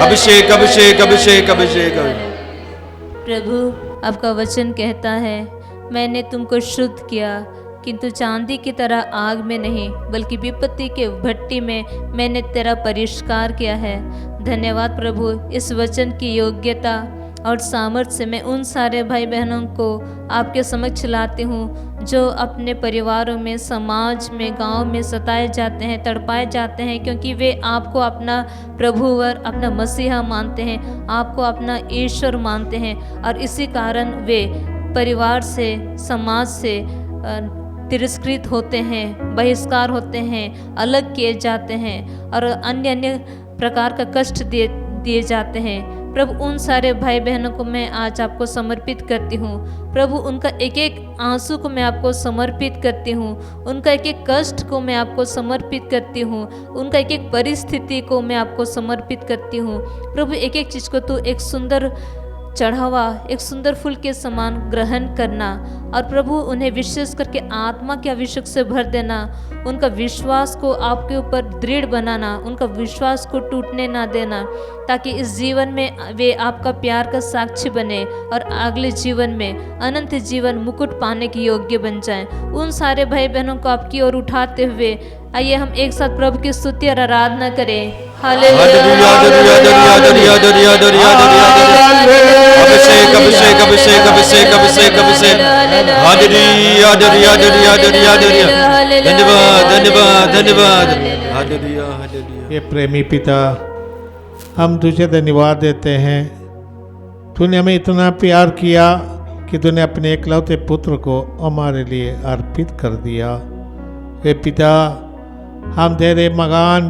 अभिषेक अभिषेक अभिषेक अभिषेक। प्रभु, आपका वचन कहता है, मैंने तुमको शुद्ध किया, किंतु चांदी की तरह आग में नहीं, बल्कि विपत्ति के भट्टी में मैंने तेरा परिष्कार किया है। धन्यवाद प्रभु, इस वचन की योग्यता और सामर्थ्य से मैं उन सारे भाई बहनों को आपके समक्ष लाती हूँ जो अपने परिवारों में, समाज में, गांव में सताए जाते हैं, तड़पाए जाते हैं, क्योंकि वे आपको अपना प्रभुवर, अपना मसीहा मानते हैं, आपको अपना ईश्वर मानते हैं, और इसी कारण वे परिवार से, समाज से तिरस्कृत होते हैं, बहिष्कार होते हैं, अलग किए जाते हैं और अन्य अन्य प्रकार का कष्ट दिए जाते हैं। प्रभु उन सारे भाई बहनों को मैं आज आपको समर्पित करती हूँ। प्रभु उनका एक एक आंसू को मैं आपको समर्पित करती हूँ, उनका एक एक कष्ट को मैं आपको समर्पित करती हूँ, उनका एक एक परिस्थिति को मैं आपको समर्पित करती हूँ। प्रभु एक एक चीज़ को तू एक सुंदर चढ़ावा, एक सुंदर फूल के समान ग्रहण करना, और प्रभु उन्हें विशेष करके आत्मा के अभिषेक से भर देना, उनका विश्वास को आपके ऊपर दृढ़ बनाना, उनका विश्वास को टूटने ना देना, ताकि इस जीवन में वे आपका प्यार का साक्षी बने और अगले जीवन में अनंत जीवन मुकुट पाने के योग्य बन जाएं। उन सारे भाई बहनों को आपकी ओर उठाते हुए आइए हम एक साथ प्रभु की स्तुति और आराधना करें। अभिषेक अभिषेक अभिषेक अभिषेक अभिषेक अभिषेक धन्यवाद धन्यवाद धन्यवाद। ये प्रेमी पिता, हम तुझे धन्यवाद देते हैं। तूने हमें इतना प्यार किया कि तूने अपने एकलौते पुत्र को हमारे लिए अर्पित कर दिया। हे पिता, हम तेरे महान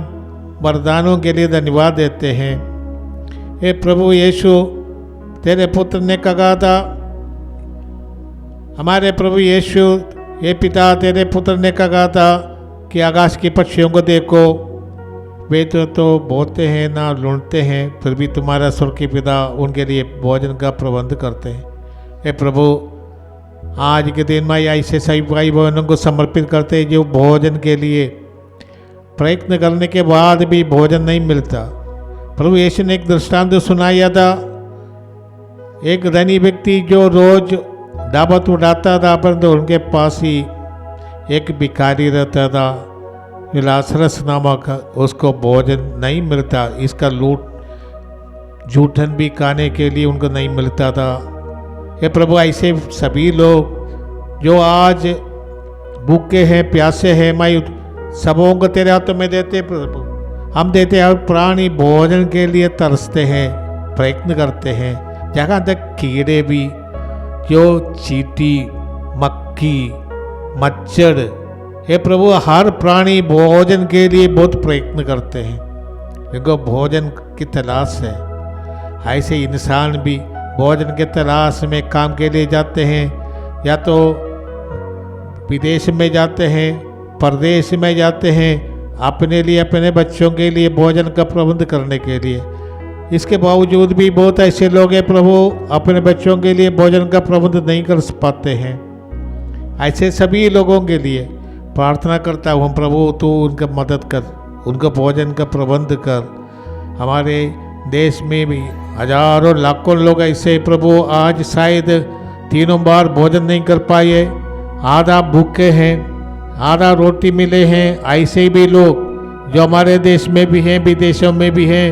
वरदानों के लिए धन्यवाद देते हैं। हे प्रभु यीशु, तेरे पुत्र ने कहा था, हमारे प्रभु यीशु, हे पिता, तेरे पुत्र ने कहा था कि आकाश के पक्षियों को देखो, वे तो बोते हैं ना लूटते हैं, फिर भी तुम्हारा स्वर्गीय पिता उनके लिए भोजन का प्रबंध करते हैं। हे प्रभु, आज के दिन में ऐसे सही भाई बहनों को समर्पित करते हैं जो भोजन के लिए प्रयत्न करने के बाद भी भोजन नहीं मिलता। प्रभु यीशु ने एक दृष्टांत सुनाया था, एक धनी व्यक्ति जो रोज दावत उड़ाता था, परंतु उनके पास ही एक भिखारी रहता था, लाजरस नामक, उसको भोजन नहीं मिलता। इसका लूट जूठन भी खाने के लिए उनको नहीं मिलता था। हे प्रभु, ऐसे सभी लोग जो आज भूखे हैं, प्यासे हैं, मैं सबों को तेरे हाथों में देते प्रभु। हम देते हैं, प्राणी भोजन के लिए तरसते हैं, प्रयत्न करते हैं। जहाँ तक कीड़े भी, जो चींटी, मक्खी, मच्छर, हे प्रभु, हर प्राणी भोजन के लिए बहुत प्रयत्न करते हैं, इनको भोजन की तलाश है। ऐसे इंसान भी भोजन के तलाश में काम के लिए जाते हैं, या तो विदेश में जाते हैं, परदेश में जाते हैं, अपने लिए, अपने बच्चों के लिए भोजन का प्रबंध करने के लिए। इसके बावजूद भी बहुत ऐसे लोग हैं प्रभु, अपने बच्चों के लिए भोजन का प्रबंध नहीं कर पाते हैं। ऐसे सभी लोगों के लिए प्रार्थना करता हूँ प्रभु, तू उनका मदद कर, उनका भोजन का प्रबंध कर। हमारे देश में भी हजारों लाखों लोग ऐसे प्रभु आज शायद 3 बार भोजन नहीं कर पाए, आधा भूखे हैं, आधा रोटी मिले हैं। ऐसे भी लोग जो हमारे देश में भी हैं, विदेशों में भी हैं,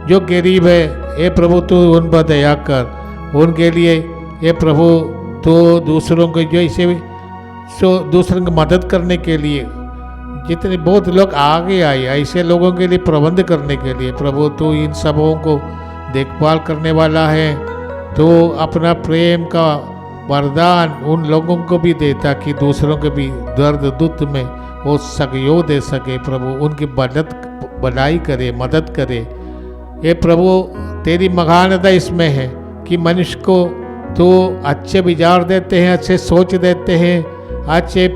जो गरीब है, ये प्रभु तू उन पर दया कर, उनके लिए ये प्रभु तो दूसरों को जो ऐसे दूसरों की मदद करने के लिए जितने बहुत लोग आगे आए, ऐसे लोगों के लिए प्रबंध करने के लिए प्रभु तू इन सबों को देखभाल करने वाला है। तो अपना प्रेम का वरदान उन लोगों को भी दे, ताकि दूसरों के भी दर्द दुख में वो सहयोग दे सके प्रभु, उनकी भलाई करे, मदद करे। ये प्रभु तेरी महानता इसमें है कि मनुष्य को तो अच्छे विचार देते हैं, अच्छे सोच देते हैं, अच्छे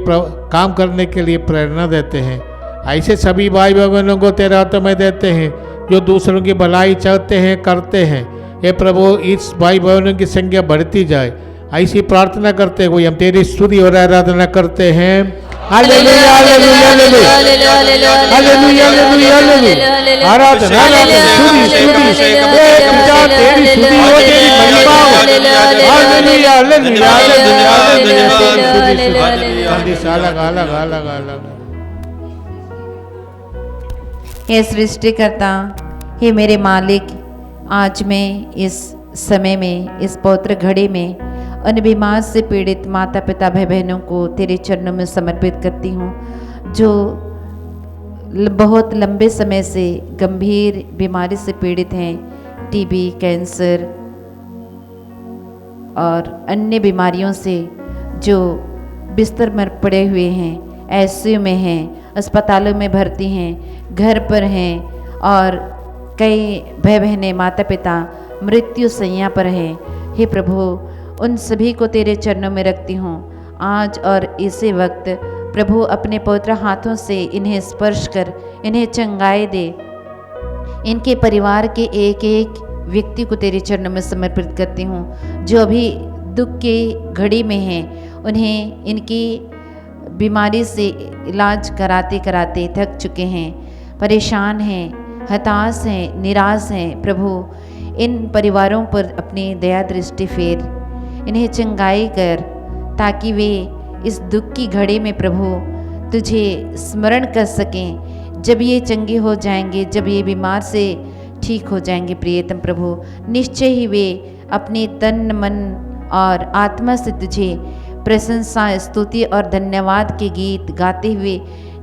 काम करने के लिए प्रेरणा देते हैं। ऐसे सभी भाई बहनों को तेरे हाथों में देते हैं जो दूसरों की भलाई चाहते हैं, करते हैं। ये प्रभु इस भाई बहनों की संख्या बढ़ती जाए, ऐसी प्रार्थना करते हुए हम तेरी स्तुति और आराधना करते हैं। Hallelujah hallelujah hallelujah hallelujah hallelujah आराधना स्तुति पिता तेरी स्तुति हो, तेरी महिमा हो। Hallelujah hallelujah hallelujah. हे सृष्टिकर्ता, हे मेरे मालिक, आज मैं इस समय में, इस पवित्र घड़ी में उन बीमार से पीड़ित माता पिता भाई बहनों को तेरे चरणों में समर्पित करती हूँ, जो बहुत लंबे समय से गंभीर बीमारी से पीड़ित हैं, टीबी, कैंसर और अन्य बीमारियों से जो बिस्तर में पड़े हुए हैं, आईसीयू में हैं, अस्पतालों में भर्ती हैं, घर पर हैं और कई भाई बहनें माता पिता मृत्यु शैय्या पर हैं। हे प्रभु, उन सभी को तेरे चरणों में रखती हूँ। आज और इसी वक्त प्रभु अपने पवित्र हाथों से इन्हें स्पर्श कर इन्हें चंगाई दे। इनके परिवार के एक एक व्यक्ति को तेरे चरणों में समर्पित करती हूँ, जो अभी दुख की घड़ी में हैं। उन्हें इनकी बीमारी से इलाज कराते कराते थक चुके हैं, परेशान हैं, हताश हैं, निराश हैं। प्रभु, इन परिवारों पर अपनी दया दृष्टि फेर, इन्हें चंगाई कर, ताकि वे इस दुख की घड़ी में प्रभु तुझे स्मरण कर सकें। जब ये चंगे हो जाएंगे, जब ये बीमार से ठीक हो जाएंगे प्रियतम प्रभु, निश्चय ही वे अपने तन मन और आत्मा से तुझे प्रशंसा, स्तुति और धन्यवाद के गीत गाते हुए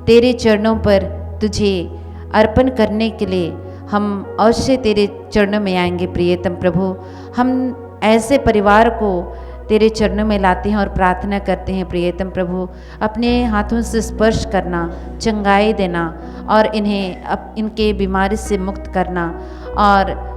तेरे चरणों पर तुझे अर्पण करने के लिए हम अवश्य तेरे चरणों में आएंगे प्रियतम प्रभु। हम ऐसे परिवार को तेरे चरणों में लाते हैं और प्रार्थना करते हैं प्रियतम प्रभु, अपने हाथों से स्पर्श करना, चंगाई देना और इन्हें इनके बीमारी से मुक्त करना और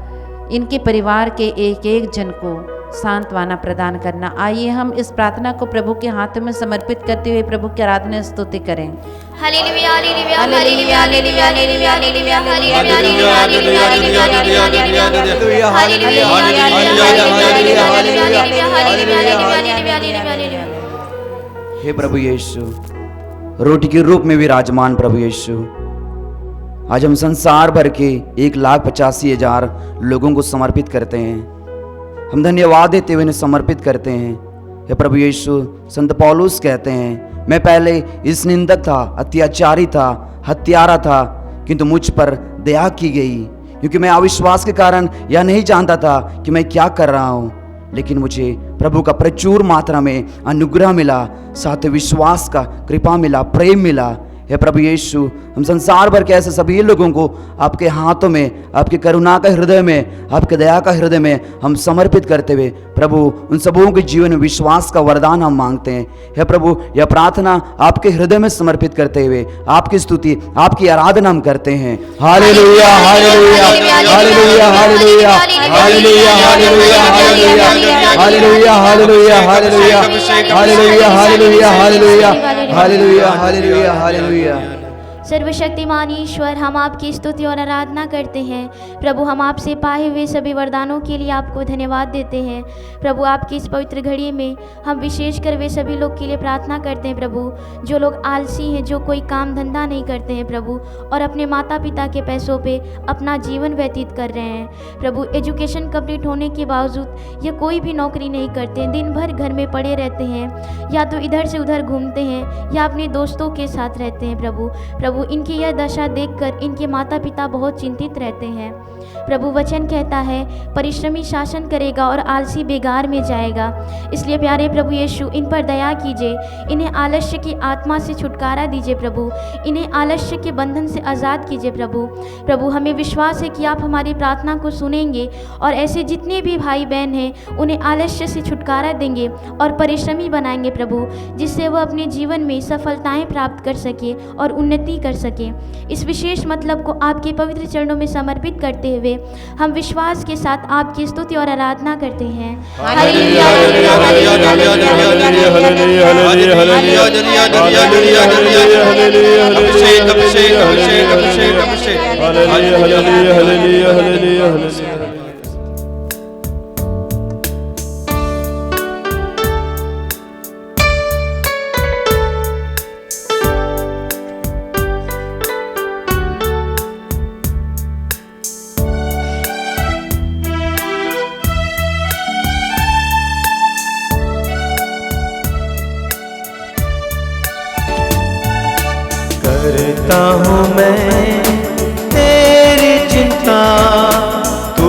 इनके परिवार के एक एक जन को सांत्वना प्रदान करना। आइए हम इस प्रार्थना को प्रभु के हाथों में समर्पित करते हुए प्रभु की आराधना स्तुति करें। Hallelujah hallelujah hallelujah hallelujah hallelujah hallelujah hallelujah. हे प्रभु यीशु, रोटी के रूप में विराजमान प्रभु यीशु, आज हम संसार भर के 1,85,000 लोगों को समर्पित करते हैं। हम धन्यवाद देते हुए इन्हें समर्पित करते हैं। हे प्रभु यीशु, संत पौलुस कहते हैं, मैं पहले इस निंदक था, अत्याचारी था, हत्यारा था, किंतु मुझ पर दया की गई, क्योंकि मैं अविश्वास के कारण यह नहीं जानता था कि मैं क्या कर रहा हूँ, लेकिन मुझे प्रभु का प्रचुर मात्रा में अनुग्रह मिला, साथ विश्वास का कृपा मिला, प्रेम मिला। हे प्रभु यीशु, हम संसार भर के ऐसे सभी लोगों को आपके हाथों में, आपकी करुणा का हृदय में, आपके दया का हृदय में हम समर्पित करते हुए प्रभु उन सबों के जीवन में विश्वास का वरदान हम मांगते हैं। हे प्रभु, यह प्रार्थना आपके हृदय में समर्पित करते हुए आपकी स्तुति, आपकी आराधना हम करते हैं। Hallelujah hallelujah hallelujah hallelujah hallelujah hallelujah hallelujah hallelujah hallelujah hallelujah hallelujah hallelujah hallelujah hallelujah hallelujah. सर्वशक्तिमान ईश्वर, हम आपकी स्तुति और आराधना करते हैं। प्रभु, हम आपसे पाए हुए सभी वरदानों के लिए आपको धन्यवाद देते हैं। प्रभु, आपकी इस पवित्र घड़ी में हम विशेषकर वे सभी लोग के लिए प्रार्थना करते हैं प्रभु, जो लोग आलसी हैं, जो कोई काम धंधा नहीं करते हैं प्रभु, और अपने माता पिता के पैसों पे अपना जीवन व्यतीत कर रहे हैं। प्रभु, एजुकेशन कंप्लीट होने के बावजूद ये कोई भी नौकरी नहीं करते, दिन भर घर में पड़े रहते हैं, या तो इधर से उधर घूमते हैं या अपने दोस्तों के साथ रहते हैं। प्रभु, इनकी यह दशा देखकर इनके माता पिता बहुत चिंतित रहते हैं। प्रभु, वचन कहता है, परिश्रमी शासन करेगा और आलसी बेगार में जाएगा। इसलिए प्यारे प्रभु यीशु, इन पर दया कीजिए, इन्हें आलस्य की आत्मा से छुटकारा दीजिए प्रभु, इन्हें आलस्य के बंधन से आज़ाद कीजिए प्रभु, हमें विश्वास है कि आप हमारी प्रार्थना को सुनेंगे और ऐसे जितने भी भाई बहन हैं उन्हें आलस्य से छुटकारा देंगे और परिश्रमी बनाएंगे प्रभु, जिससे वह अपने जीवन में सफलताएं प्राप्त कर सके और उन्नति कर सके। इस विशेष मतलब को आपके पवित्र चरणों में समर्पित करते हुए हम विश्वास के साथ आपकी स्तुति और आराधना करते हैं। Hallelujah hallelujah hallelujah hallelujah. करता हूँ मैं तेरी चिंता, तू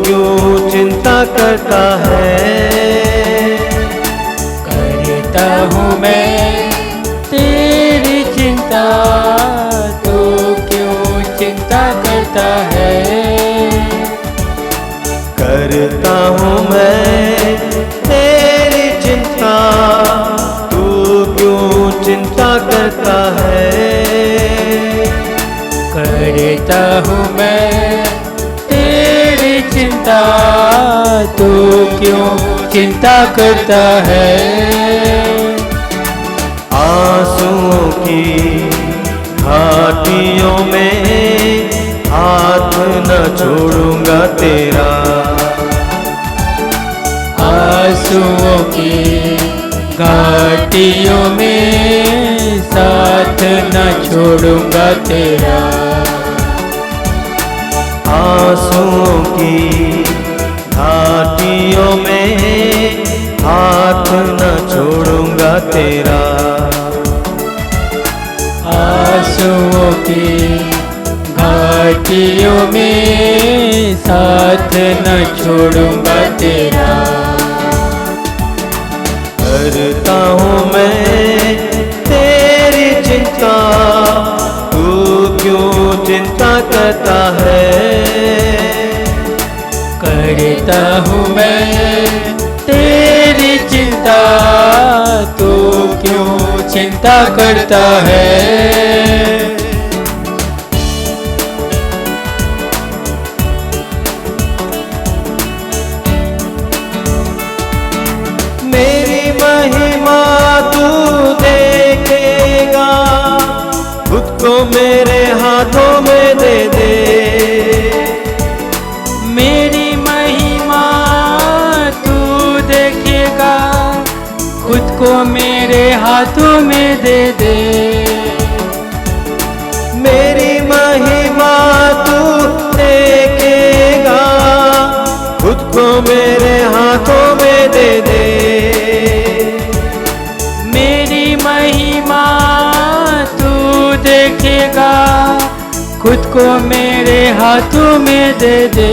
क्यों चिंता करता है। करता है। करता हूँ मैं तेरी चिंता, तू क्यों चिंता करता है। आंसुओं की घाटियों में हाथ न छोड़ूंगा तेरा। आंसुओं की घाटियों में साथ न छोड़ूंगा तेरा। आंसुओं की घाटियों में हाथ न छोड़ूंगा तेरा। आंसुओं की घाटियों में साथ न छोड़ूंगा तेरा। करता हूँ मैं तेरी चिंता, तू क्यों चिंता करता है। करता हूँ मैं तेरी चिंता, तू क्यों चिंता करता है। मेरी महिमा तू देखेगा, खुद को मेरे हाथों में दे दे। मेरी महिमा तू देखेगा, खुद को मेरे हाथों में दे दे। मेरी महिमा तू देखेगा, खुद को मेरे हाथों में दे दे। मेरी महिमा तू देखेगा, खुद को मेरे हाथों में दे दे।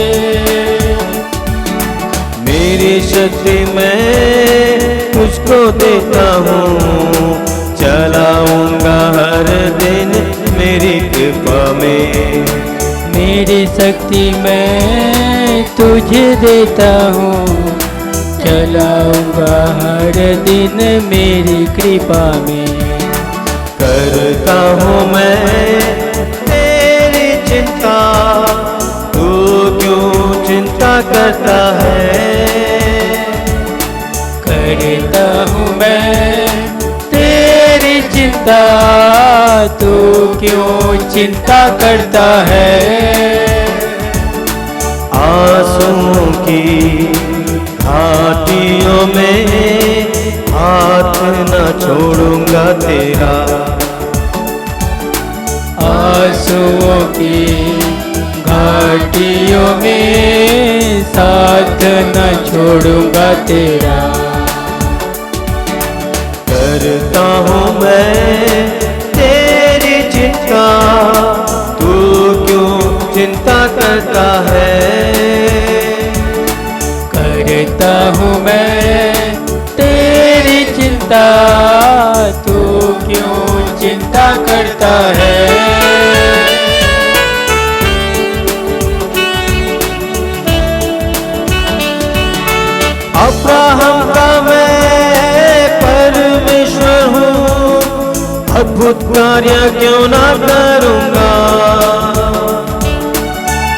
मेरी शक्ति मैं तुझको देता हूँ, चलाऊंगा हर दिन मेरी कृपा में। मेरी शक्ति मैं तुझे देता हूँ, चलाऊंगा हर दिन मेरी कृपा में। करता हूँ मैं तेरी चिंता, तू क्यों चिंता करता है। करता हूँ मैं तेरी चिंता, तू क्यों चिंता करता है। आंसुओं की घाटियों में हाथ न छोड़ूंगा तेरा। आंसुओं की घाटियों में साथ न छोड़ूंगा तेरा। करता हूँ मैं तेरी चिंता, तू क्यों चिंता करता है। करता हूँ मैं तेरी चिंता, तू क्यों चिंता करता है। अब्राहम का मैं परमेश्वर हूँ, अद्भुत कार्य क्यों ना करूँगा।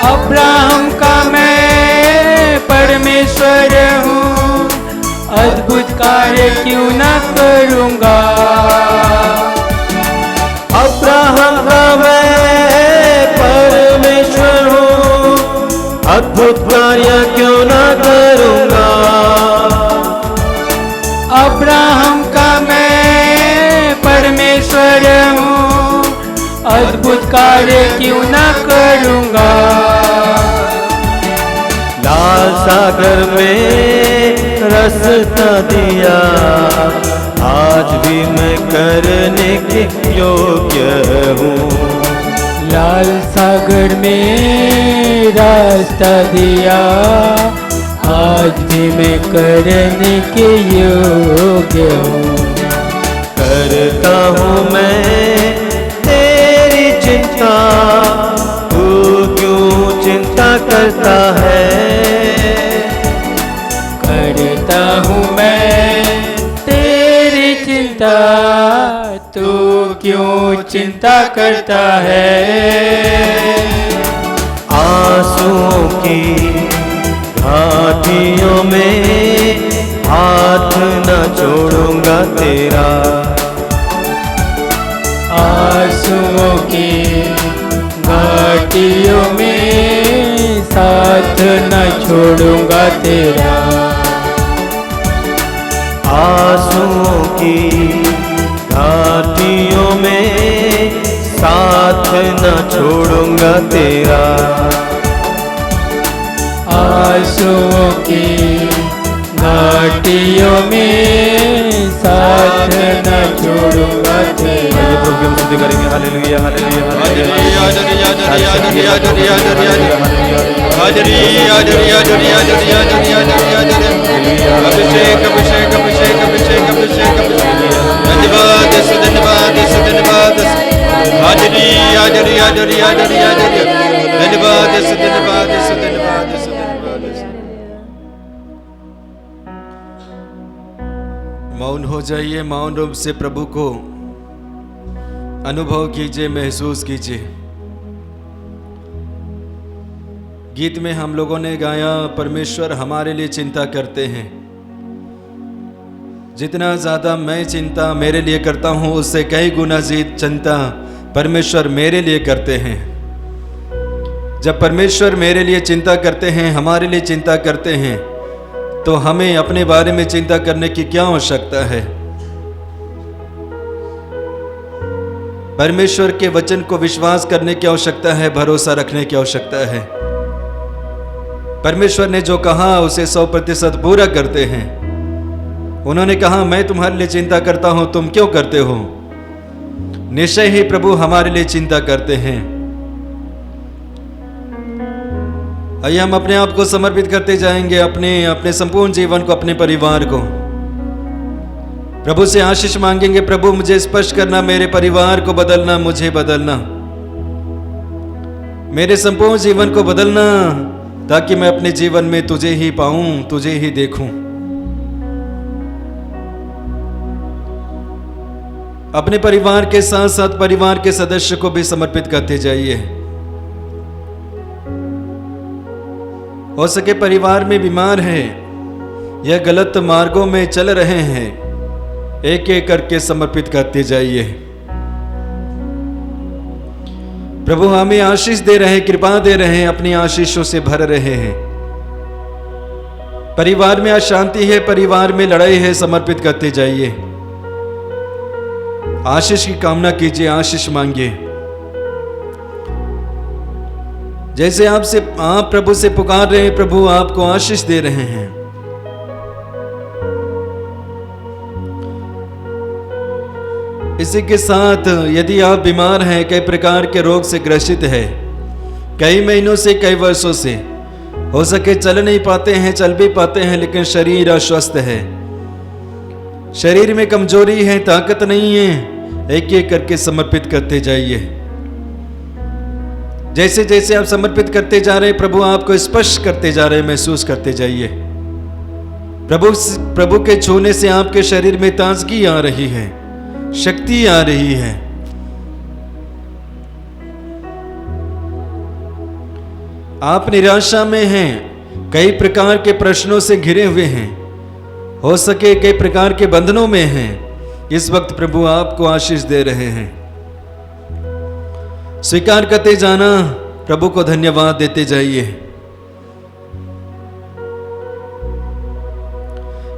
अब्राहम का मैं परमेश्वर हूँ, अद्भुत कार्य क्यों ना करूँगा। अब्राहम का मैं परमेश्वर हूँ, अद्भुत कार्य क्यों ना करूँगा। अब्राहम का मैं परमेश्वर हूँ, अद्भुत कार्य क्यों ना करूँगा। लाल सागर में रास्ता दिया, आज भी मैं करने के योग्य हूँ। लाल सागर में रास्ता दिया, आज भी मैं करने के योग्य हूँ। करता हूँ मैं तेरी चिंता, तू क्यों चिंता करता है। करता हूँ मैं तेरी चिंता, तू क्यों चिंता करता है। आंसुओं की घाटियों में हाथ न छोड़ूंगा तेरा। आंसुओं की घाटियों में साथ न छोड़ूंगा तेरा। आंसुओं की घाटियों में साथ न छोड़ूंगा तेरा। आंसुओं की घाटियों में साथ न छोड़ूंगा तेरा। आइए प्रभु की हम स्तुति करेंगे। हालेलुया हालेलुया अभिषेक अभिषेक अभिषेक अभिषेक अभिषेक धन्यवाद धन्यवाद धन्यवाद हाजरी हाजरी हाजरी हाजरी हाजरी धन्यवाद धन्यवाद धन्यवाद धन्यवाद। मौन हो जाइए, मौन रूप से प्रभु को अनुभव कीजिए, महसूस कीजिए। गीत में हम लोगों ने गाया, परमेश्वर हमारे लिए चिंता करते हैं। जितना ज़्यादा मैं चिंता मेरे लिए करता हूँ, उससे कई गुना ज़्यादा चिंता परमेश्वर मेरे लिए करते हैं। जब परमेश्वर मेरे लिए चिंता करते हैं, हमारे लिए चिंता करते हैं, तो हमें अपने बारे में चिंता करने की क्या आवश्यकता है। परमेश्वर के वचन को विश्वास करने की आवश्यकता है, भरोसा रखने की आवश्यकता है। परमेश्वर ने जो कहा उसे 100% पूरा करते हैं। उन्होंने कहा मैं तुम्हारे लिए चिंता करता हूं, तुम क्यों करते हो। निश्चय ही प्रभु हमारे लिए चिंता करते हैं। आइए हम अपने आप को समर्पित करते जाएंगे, अपने संपूर्ण जीवन को, अपने परिवार को प्रभु से आशीष मांगेंगे। प्रभु मुझे स्पर्श करना, मेरे परिवार को बदलना, मुझे बदलना, मेरे संपूर्ण जीवन को बदलना, ताकि मैं अपने जीवन में तुझे ही पाऊं, तुझे ही देखूं। अपने परिवार के साथ साथ परिवार के सदस्य को भी समर्पित करते जाइए। हो सके परिवार में बीमार है या गलत मार्गों में चल रहे हैं, एक एक करके समर्पित करते जाइए। प्रभु हमें आशीष दे रहे हैं, कृपा दे रहे हैं, अपनी आशीषों से भर रहे हैं। परिवार में अशांति है, परिवार में लड़ाई है, समर्पित करते जाइए। आशीष की कामना कीजिए, आशीष मांगिए। जैसे आप प्रभु से पुकार रहे हैं, प्रभु आपको आशीष दे रहे हैं। इसी के साथ यदि आप बीमार हैं, कई प्रकार के रोग से ग्रसित है, कई महीनों से, कई वर्षों से, हो सके चल नहीं पाते हैं, चल भी पाते हैं, लेकिन शरीर अस्वस्थ है, शरीर में कमजोरी है, ताकत नहीं है, एक एक करके समर्पित करते जाइए। जैसे जैसे आप समर्पित करते जा रहे हैं, प्रभु आपको स्पर्श करते जा रहे हैं, महसूस करते जाइए। प्रभु के छूने से आपके शरीर में ताजगी आ रही है, शक्ति आ रही है। आप निराशा में हैं, कई प्रकार के प्रश्नों से घिरे हुए हैं, हो सके कई प्रकार के बंधनों में हैं। इस वक्त प्रभु आपको आशीष दे रहे हैं। स्वीकार करते जाना, प्रभु को धन्यवाद देते जाइए।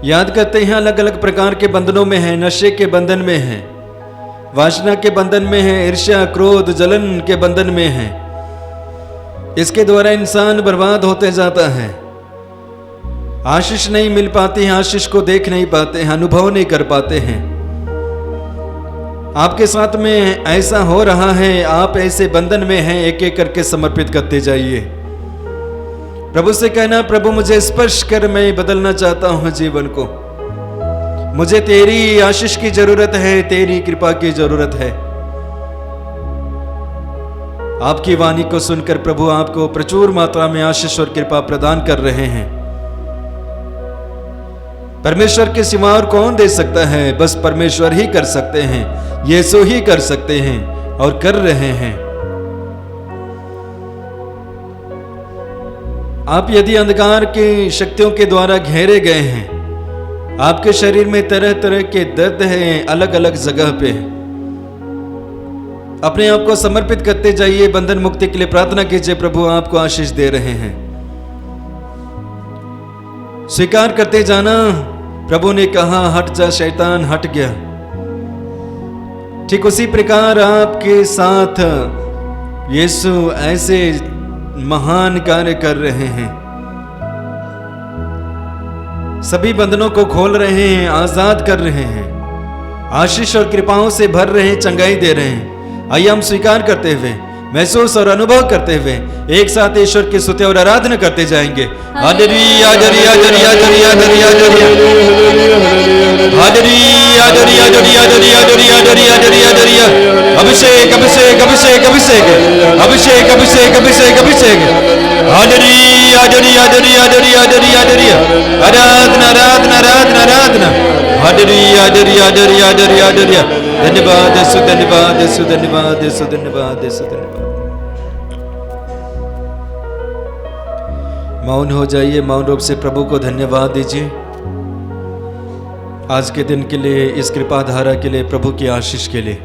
याद करते हैं अलग अलग प्रकार के बंधनों में हैं, नशे के बंधन में हैं, वासना के बंधन में हैं, ईर्ष्या, क्रोध, जलन के बंधन में हैं। इसके द्वारा इंसान बर्बाद होते जाता है, आशीष नहीं मिल पाती है, आशीष को देख नहीं पाते हैं, अनुभव नहीं कर पाते हैं। आपके साथ में ऐसा हो रहा है, आप ऐसे बंधन में हैं, एक एक करके समर्पित करते जाइए। प्रभु से कहना, प्रभु मुझे स्पर्श कर, मैं बदलना चाहता हूं जीवन को, मुझे तेरी आशीष की जरूरत है, तेरी कृपा की जरूरत है। आपकी वाणी को सुनकर प्रभु आपको प्रचुर मात्रा में आशीष और कृपा प्रदान कर रहे हैं। परमेश्वर के सिवा और कौन दे सकता है, बस परमेश्वर ही कर सकते हैं। यीशु ही कर सकते हैं और कर रहे हैं। आप यदि अंधकार की शक्तियों के द्वारा घेरे गए हैं, आपके शरीर में तरह तरह के दर्द हैं अलग अलग जगह पे, अपने आप को समर्पित करते जाइए, बंधन मुक्ति के लिए प्रार्थना कीजिए। प्रभु आपको आशीष दे रहे हैं। स्वीकार करते जाना। प्रभु ने कहा हट जा शैतान, हट गया। ठीक उसी प्रकार आपके साथ यीशु ऐसे महान कार्य कर रहे हैं, सभी बंधनों को खोल रहे हैं, आजाद कर रहे हैं, आशीष और कृपाओं से भर रहे हैं, चंगाई दे रहे हैं। आइए हम स्वीकार करते हुए, महसूस और अनुभव करते हुए एक साथ ईश्वर की स्तुति और आराधना करते जाएंगे। Hallelujah hallelujah hallelujah hallelujah hallelujah hallelujah hallelujah hallelujah hallelujah. अभिषेक अभिषेक अभिषेक अभिषेक अभिषेक अभिषेक अभिषेक अभिषेक। Hallelujah hallelujah hallelujah hallelujah hallelujah. आराधना आराधना आराधना आराधना। Hallelujah hallelujah hallelujah hallelujah hallelujah. धन्यवाद यीशु, धन्यवाद यीशु, धन्यवाद यीशु, धन्यवाद यीशु, धन्यवाद। मौन हो जाइए, मौन रूप से प्रभु को धन्यवाद दीजिए आज के दिन के लिए, इस कृपा धारा के लिए, प्रभु की आशीष के लिए।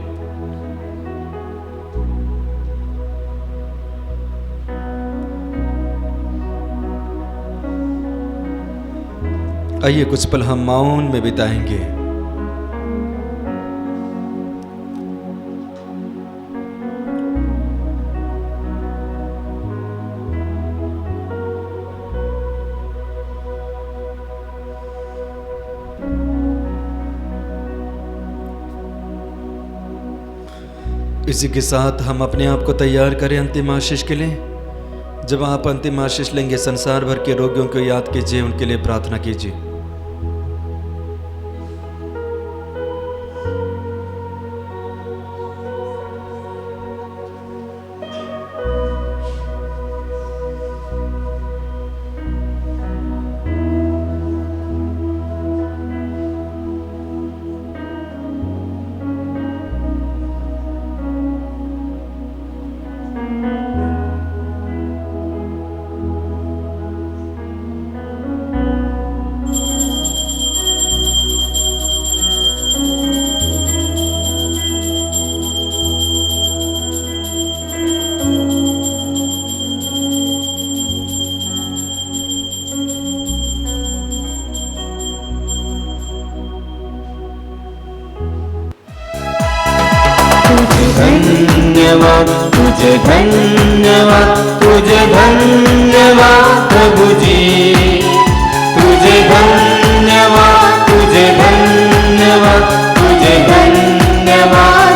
आइए कुछ पल हम मौन में बिताएंगे। इसी के साथ हम अपने आप को तैयार करें अंतिम आशीष के लिए। जब आप अंतिम आशीष लेंगे, संसार भर के रोगियों को याद कीजिए, उनके लिए प्रार्थना कीजिए। धन्यवाद तुझे, धन्यवाद तुझे, धन्यवाद प्रभु जी, तुझे धन्यवाद, तुझे धन्यवाद, तुझे धन्यवाद